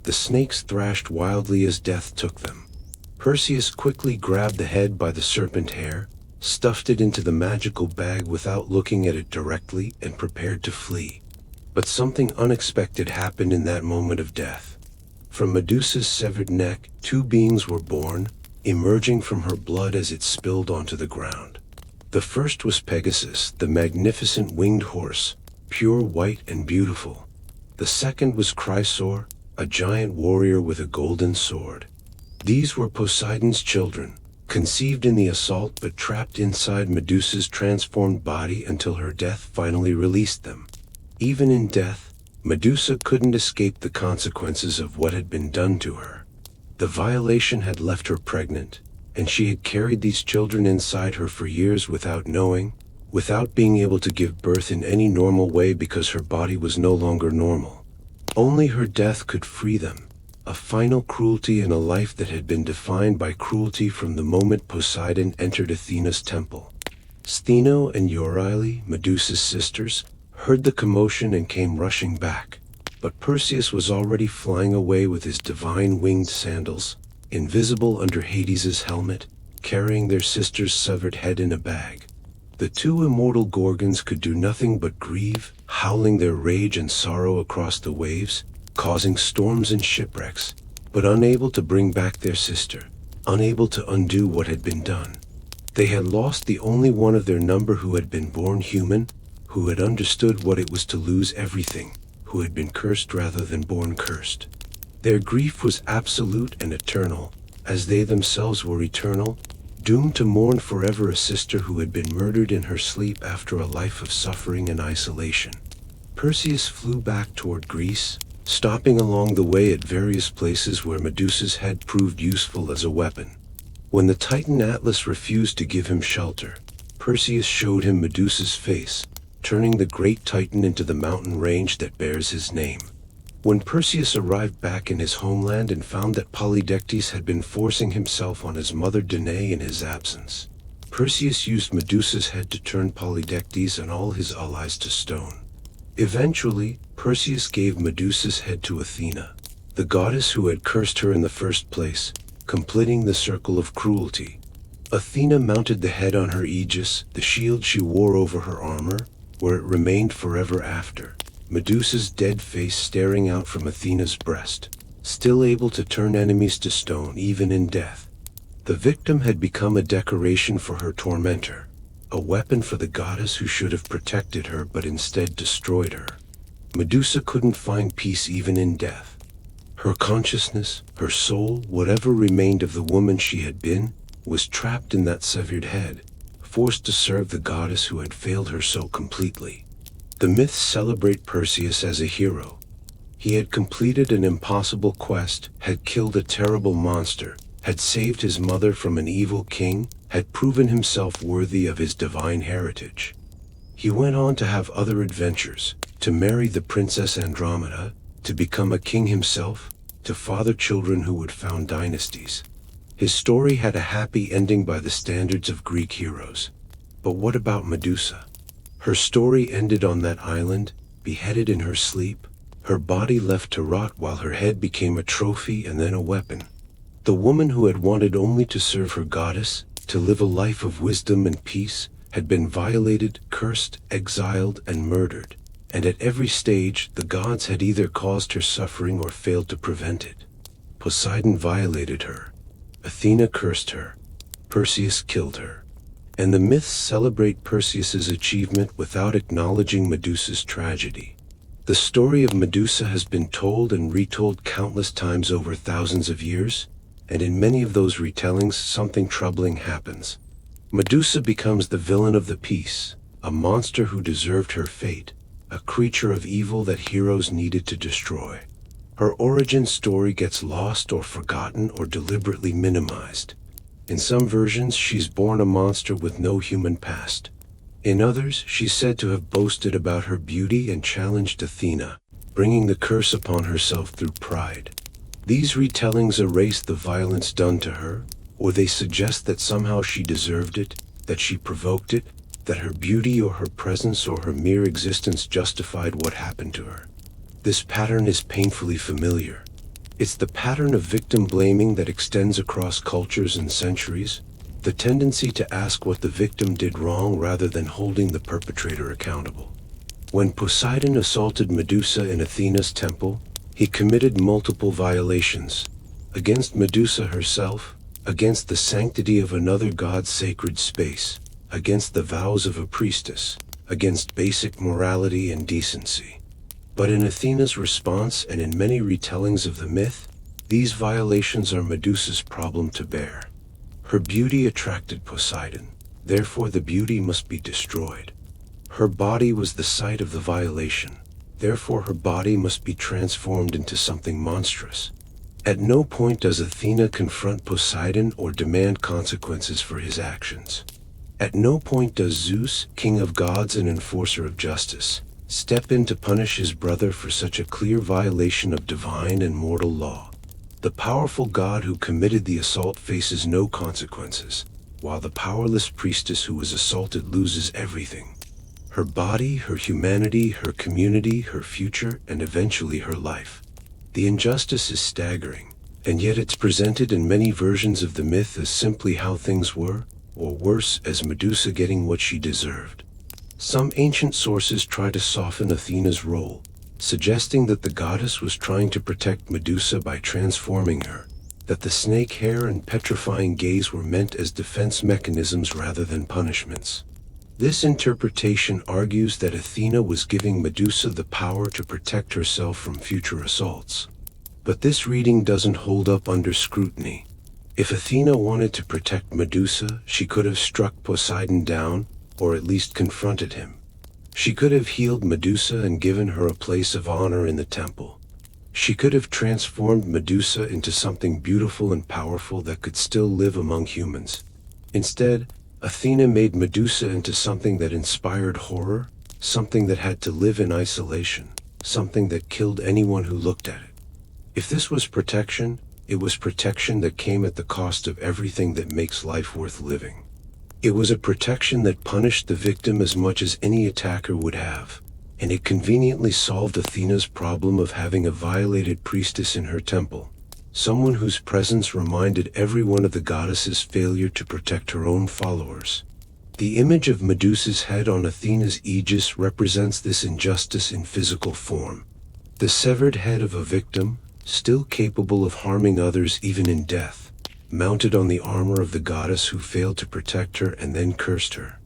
S1: The snakes thrashed wildly as death took them. Perseus quickly grabbed the head by the serpent hair, stuffed it into the magical bag without looking at it directly, and prepared to flee. But something unexpected happened in that moment of death. From Medusa's severed neck, two beings were born, emerging from her blood as it spilled onto the ground. The first was Pegasus, the magnificent winged horse, pure white and beautiful. The second was Chrysaor, a giant warrior with a golden sword. These were Poseidon's children, conceived in the assault but trapped inside Medusa's transformed body until her death finally released them. Even in death, Medusa couldn't escape the consequences of what had been done to her. The violation had left her pregnant, and she had carried these children inside her for years without knowing, without being able to give birth in any normal way because her body was no longer normal. Only her death could free them, a final cruelty in a life that had been defined by cruelty from the moment Poseidon entered Athena's temple. Stheno and Euryale, Medusa's sisters, heard the commotion and came rushing back. But Perseus was already flying away with his divine winged sandals, invisible under Hades's helmet, carrying their sister's severed head in a bag. The two immortal Gorgons could do nothing but grieve, howling their rage and sorrow across the waves, causing storms and shipwrecks, but unable to bring back their sister, unable to undo what had been done. They had lost the only one of their number who had been born human, who had understood what it was to lose everything, who had been cursed rather than born cursed. Their grief was absolute and eternal, as they themselves were eternal, doomed to mourn forever a sister who had been murdered in her sleep after a life of suffering and isolation. Perseus flew back toward Greece, stopping along the way at various places where Medusa's head proved useful as a weapon. When the Titan Atlas refused to give him shelter, Perseus showed him Medusa's face, turning the great Titan into the mountain range that bears his name. When Perseus arrived back in his homeland and found that Polydectes had been forcing himself on his mother Danae in his absence, Perseus used Medusa's head to turn Polydectes and all his allies to stone. Eventually, Perseus gave Medusa's head to Athena, the goddess who had cursed her in the first place, completing the circle of cruelty. Athena mounted the head on her aegis, the shield she wore over her armor, where it remained forever after, Medusa's dead face staring out from Athena's breast, still able to turn enemies to stone even in death. The victim had become a decoration for her tormentor, a weapon for the goddess who should have protected her but instead destroyed her. Medusa couldn't find peace even in death. Her consciousness, her soul, whatever remained of the woman she had been, was trapped in that severed head, forced to serve the goddess who had failed her so completely. The myths celebrate Perseus as a hero. He had completed an impossible quest, had killed a terrible monster, had saved his mother from an evil king, had proven himself worthy of his divine heritage. He went on to have other adventures, to marry the princess Andromeda, to become a king himself, to father children who would found dynasties. His story had a happy ending by the standards of Greek heroes. But what about Medusa? Her story ended on that island, beheaded in her sleep, her body left to rot while her head became a trophy and then a weapon. The woman who had wanted only to serve her goddess, to live a life of wisdom and peace, had been violated, cursed, exiled, and murdered. And at every stage, the gods had either caused her suffering or failed to prevent it. Poseidon violated her. Athena cursed her. Perseus killed her. And the myths celebrate Perseus's achievement without acknowledging Medusa's tragedy. The story of Medusa has been told and retold countless times over thousands of years, and in many of those retellings something troubling happens. Medusa becomes the villain of the piece, a monster who deserved her fate, a creature of evil that heroes needed to destroy. Her origin story gets lost or forgotten or deliberately minimized. In some versions, she's born a monster with no human past. In others, she's said to have boasted about her beauty and challenged Athena, bringing the curse upon herself through pride. These retellings erase the violence done to her, or they suggest that somehow she deserved it, that she provoked it, that her beauty or her presence or her mere existence justified what happened to her. This pattern is painfully familiar. It's the pattern of victim blaming that extends across cultures and centuries, the tendency to ask what the victim did wrong rather than holding the perpetrator accountable. When Poseidon assaulted Medusa in Athena's temple, he committed multiple violations against Medusa herself, against the sanctity of another god's sacred space, against the vows of a priestess, against basic morality and decency. But in Athena's response and in many retellings of the myth, these violations are Medusa's problem to bear. Her beauty attracted Poseidon, therefore the beauty must be destroyed. Her body was the site of the violation, therefore her body must be transformed into something monstrous. At no point does Athena confront Poseidon or demand consequences for his actions. At no point does Zeus, king of gods and enforcer of justice, step in to punish his brother for such a clear violation of divine and mortal law. The powerful god who committed the assault faces no consequences, while the powerless priestess who was assaulted loses everything: her body, her humanity, her community, her future, and eventually her life. The injustice is staggering, and yet it's presented in many versions of the myth as simply how things were, or worse, as Medusa getting what she deserved. Some ancient sources try to soften Athena's role, suggesting that the goddess was trying to protect Medusa by transforming her, that the snake hair and petrifying gaze were meant as defense mechanisms rather than punishments. This interpretation argues that Athena was giving Medusa the power to protect herself from future assaults. But this reading doesn't hold up under scrutiny. If Athena wanted to protect Medusa, she could have struck Poseidon down, or at least confronted him. She could have healed Medusa and given her a place of honor in the temple. She could have transformed Medusa into something beautiful and powerful that could still live among humans. Instead, Athena made Medusa into something that inspired horror, something that had to live in isolation, something that killed anyone who looked at it. If this was protection, it was protection that came at the cost of everything that makes life worth living. It was a protection that punished the victim as much as any attacker would have, and it conveniently solved Athena's problem of having a violated priestess in her temple, someone whose presence reminded everyone of the goddess's failure to protect her own followers. The image of Medusa's head on Athena's aegis represents this injustice in physical form. The severed head of a victim, still capable of harming others even in death, mounted on the armor of the goddess who failed to protect her and then cursed her.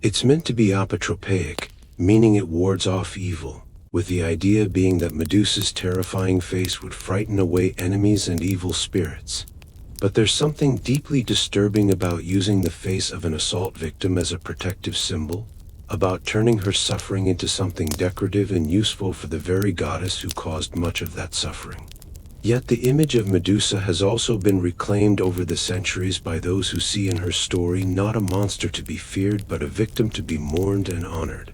S1: It's meant to be apotropaic, meaning it wards off evil, with the idea being that Medusa's terrifying face would frighten away enemies and evil spirits. But there's something deeply disturbing about using the face of an assault victim as a protective symbol, about turning her suffering into something decorative and useful for the very goddess who caused much of that suffering. Yet the image of Medusa has also been reclaimed over the centuries by those who see in her story not a monster to be feared but a victim to be mourned and honored.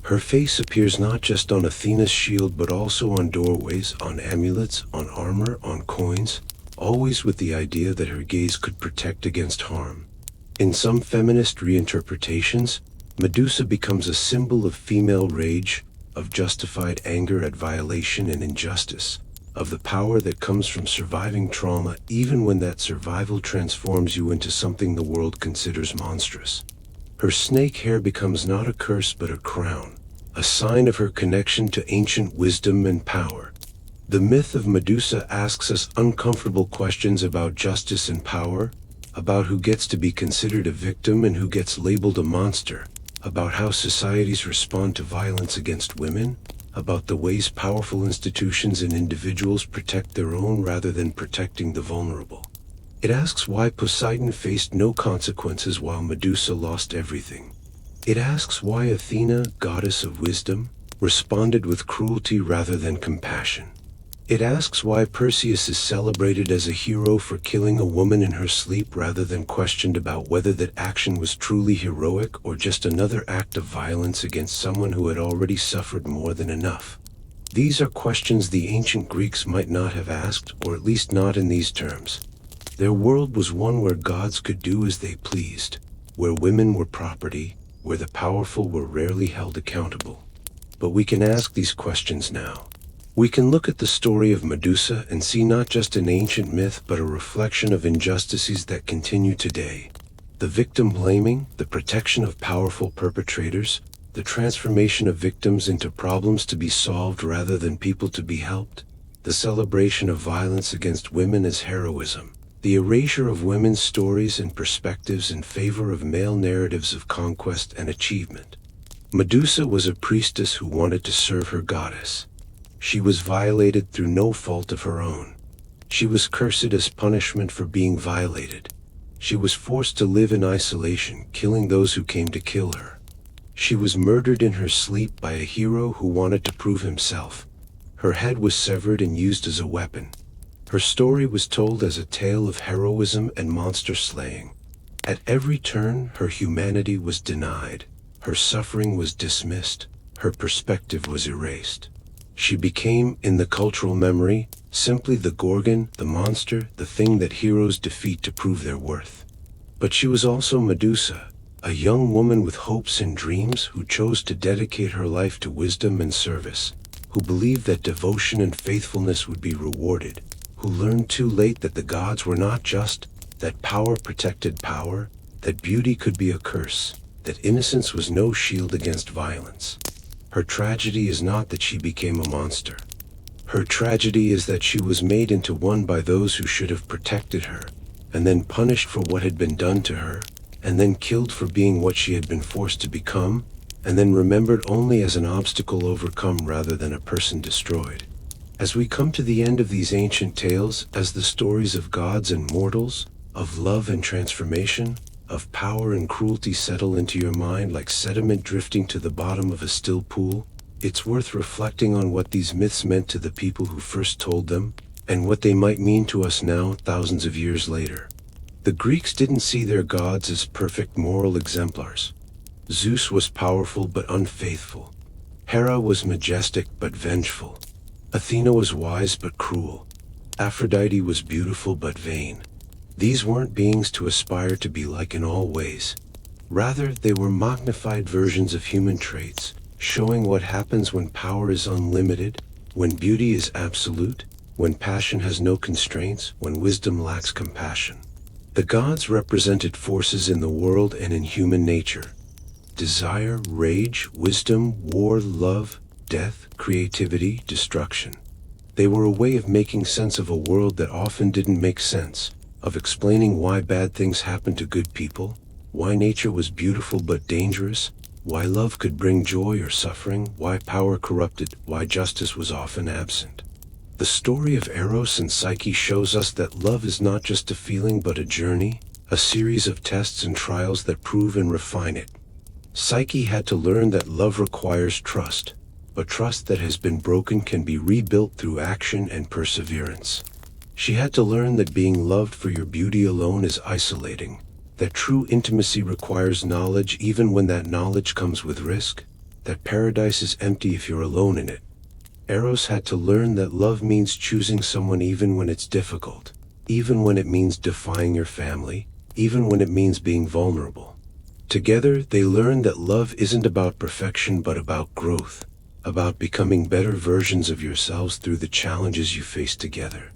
S1: Her face appears not just on Athena's shield but also on doorways, on amulets, on armor, on coins, always with the idea that her gaze could protect against harm. In some feminist reinterpretations, Medusa becomes a symbol of female rage, of justified anger at violation and injustice, of the power that comes from surviving trauma even when that survival transforms you into something the world considers monstrous. Her snake hair becomes not a curse but a crown, a sign of her connection to ancient wisdom and power. The myth of Medusa asks us uncomfortable questions about justice and power, about who gets to be considered a victim and who gets labeled a monster, about how societies respond to violence against women, about the ways powerful institutions and individuals protect their own rather than protecting the vulnerable. It asks why Poseidon faced no consequences while Medusa lost everything. It asks why Athena, goddess of wisdom, responded with cruelty rather than compassion. It asks why Perseus is celebrated as a hero for killing a woman in her sleep rather than questioned about whether that action was truly heroic or just another act of violence against someone who had already suffered more than enough. These are questions the ancient Greeks might not have asked, or at least not in these terms. Their world was one where gods could do as they pleased, where women were property, where the powerful were rarely held accountable. But we can ask these questions now. We can look at the story of Medusa and see not just an ancient myth but a reflection of injustices that continue today. The victim blaming, the protection of powerful perpetrators, the transformation of victims into problems to be solved rather than people to be helped, the celebration of violence against women as heroism, the erasure of women's stories and perspectives in favor of male narratives of conquest and achievement. Medusa was a priestess who wanted to serve her goddess. She was violated through no fault of her own. She was cursed as punishment for being violated. She was forced to live in isolation, killing those who came to kill her. She was murdered in her sleep by a hero who wanted to prove himself. Her head was severed and used as a weapon. Her story was told as a tale of heroism and monster slaying. At every turn, her humanity was denied. Her suffering was dismissed. Her perspective was erased. She became, in the cultural memory, simply the Gorgon, the monster, the thing that heroes defeat to prove their worth. But she was also Medusa, a young woman with hopes and dreams who chose to dedicate her life to wisdom and service, who believed that devotion and faithfulness would be rewarded, who learned too late that the gods were not just, that power protected power, that beauty could be a curse, that innocence was no shield against violence. Her tragedy is not that she became a monster. Her tragedy is that she was made into one by those who should have protected her, and then punished for what had been done to her, and then killed for being what she had been forced to become, and then remembered only as an obstacle overcome rather than a person destroyed. As we come to the end of these ancient tales, as the stories of gods and mortals, of love and transformation, of power and cruelty settle into your mind like sediment drifting to the bottom of a still pool, it's worth reflecting on what these myths meant to the people who first told them, and what they might mean to us now, thousands of years later. The Greeks didn't see their gods as perfect moral exemplars. Zeus was powerful but unfaithful. Hera was majestic but vengeful. Athena was wise but cruel. Aphrodite was beautiful but vain. These weren't beings to aspire to be like in all ways. Rather, they were magnified versions of human traits, showing what happens when power is unlimited, when beauty is absolute, when passion has no constraints, when wisdom lacks compassion. The gods represented forces in the world and in human nature. Desire, rage, wisdom, war, love, death, creativity, destruction. They were a way of making sense of a world that often didn't make sense, of explaining why bad things happened to good people, why nature was beautiful but dangerous, why love could bring joy or suffering, why power corrupted, why justice was often absent. The story of Eros and Psyche shows us that love is not just a feeling but a journey, a series of tests and trials that prove and refine it. Psyche had to learn that love requires trust, but trust that has been broken can be rebuilt through action and perseverance. She had to learn that being loved for your beauty alone is isolating, that true intimacy requires knowledge even when that knowledge comes with risk, that paradise is empty if you're alone in it. Eros had to learn that love means choosing someone even when it's difficult, even when it means defying your family, even when it means being vulnerable. Together, they learned that love isn't about perfection but about growth, about becoming better versions of yourselves through the challenges you face together.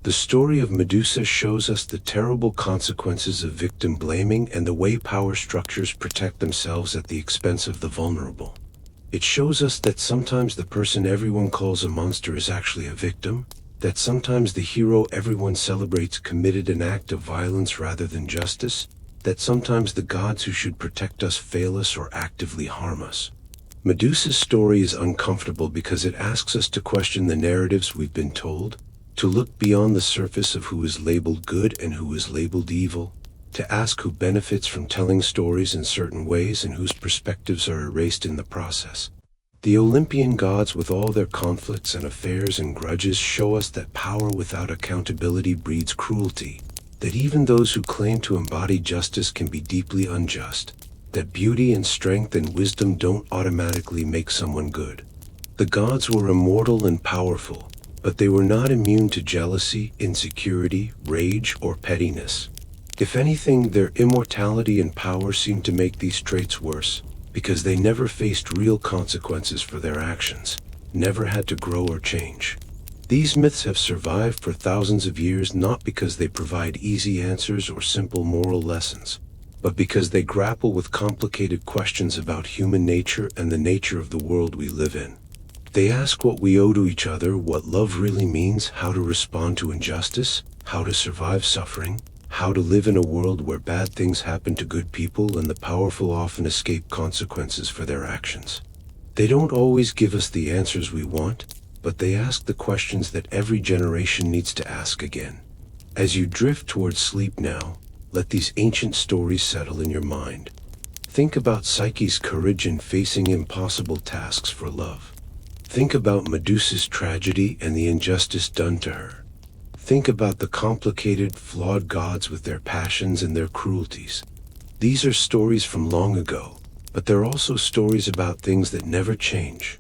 S1: The story of Medusa shows us the terrible consequences of victim blaming and the way power structures protect themselves at the expense of the vulnerable. It shows us that sometimes the person everyone calls a monster is actually a victim, that sometimes the hero everyone celebrates committed an act of violence rather than justice, that sometimes the gods who should protect us fail us or actively harm us. Medusa's story is uncomfortable because it asks us to question the narratives we've been told, to look beyond the surface of who is labeled good and who is labeled evil, to ask who benefits from telling stories in certain ways and whose perspectives are erased in the process. The Olympian gods, with all their conflicts and affairs and grudges, show us that power without accountability breeds cruelty, that even those who claim to embody justice can be deeply unjust, that beauty and strength and wisdom don't automatically make someone good. The gods were immortal and powerful, but they were not immune to jealousy, insecurity, rage, or pettiness. If anything, their immortality and power seemed to make these traits worse, because they never faced real consequences for their actions. never had to grow or change. These myths have survived for thousands of years not because they provide easy answers or simple moral lessons, but because they grapple with complicated questions about human nature and the nature of the world we live in. They ask what we owe to each other, what love really means, how to respond to injustice, how to survive suffering, how to live in a world where bad things happen to good people and the powerful often escape consequences for their actions. They don't always give us the answers we want, but they ask the questions that every generation needs to ask again. As you drift towards sleep now, let these ancient stories settle in your mind. Think about Psyche's courage in facing impossible tasks for love. Think about Medusa's tragedy and the injustice done to her. Think about the complicated, flawed gods with their passions and their cruelties. These are stories from long ago, but they're also stories about things that never change.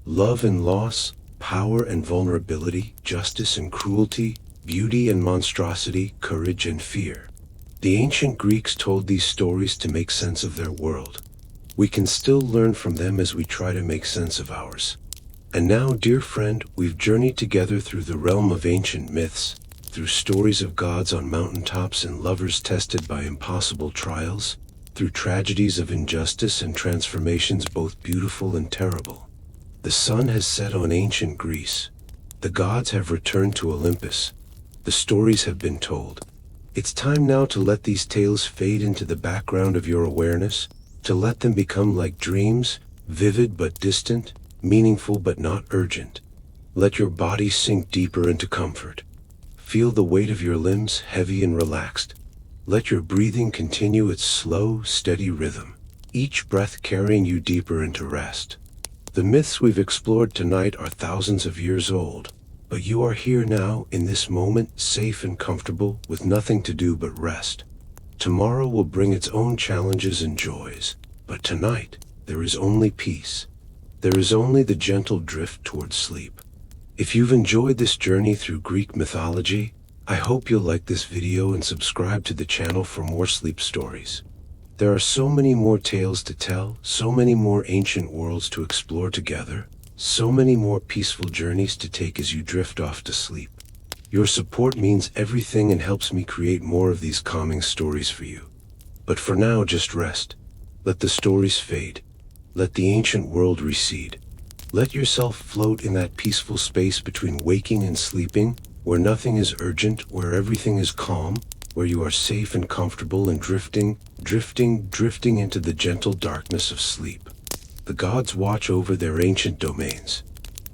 S1: Love and loss, power and vulnerability, justice and cruelty, beauty and monstrosity, courage and fear. The ancient Greeks told these stories to make sense of their world. We can still learn from them as we try to make sense of ours. And now, dear friend, we've journeyed together through the realm of ancient myths, through stories of gods on mountaintops and lovers tested by impossible trials, through tragedies of injustice and transformations both beautiful and terrible. The sun has set on ancient Greece. The gods have returned to Olympus. The stories have been told. It's time now to let these tales fade into the background of your awareness, to let them become like dreams, vivid but distant, meaningful but not urgent. Let your body sink deeper into comfort. Feel the weight of your limbs heavy and relaxed. Let your breathing continue its slow, steady rhythm, each breath carrying you deeper into rest. The myths we've explored tonight are thousands of years old, but you are here now, in this moment, safe and comfortable, with nothing to do but rest. Tomorrow will bring its own challenges and joys, but tonight, there is only peace. There is only the gentle drift towards sleep. If you've enjoyed this journey through Greek mythology, I hope you'll like this video and subscribe to the channel for more sleep stories. There are so many more tales to tell, so many more ancient worlds to explore together, so many more peaceful journeys to take as you drift off to sleep. Your support means everything and helps me create more of these calming stories for you. But for now, just rest. Let the stories fade. Let the ancient world recede. Let yourself float in that peaceful space between waking and sleeping, where nothing is urgent, where everything is calm, where you are safe and comfortable and drifting into the gentle darkness of sleep. The gods watch over their ancient domains.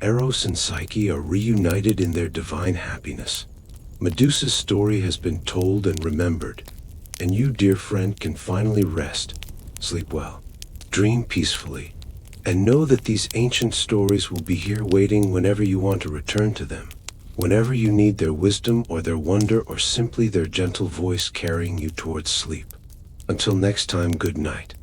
S1: Eros and Psyche are reunited in their divine happiness. Medusa's story has been told and remembered, and you, dear friend, can finally rest. Sleep well. Dream peacefully. And know that these ancient stories will be here waiting whenever you want to return to them. Whenever you need their wisdom or their wonder or simply their gentle voice carrying you towards sleep. Until next time, good night.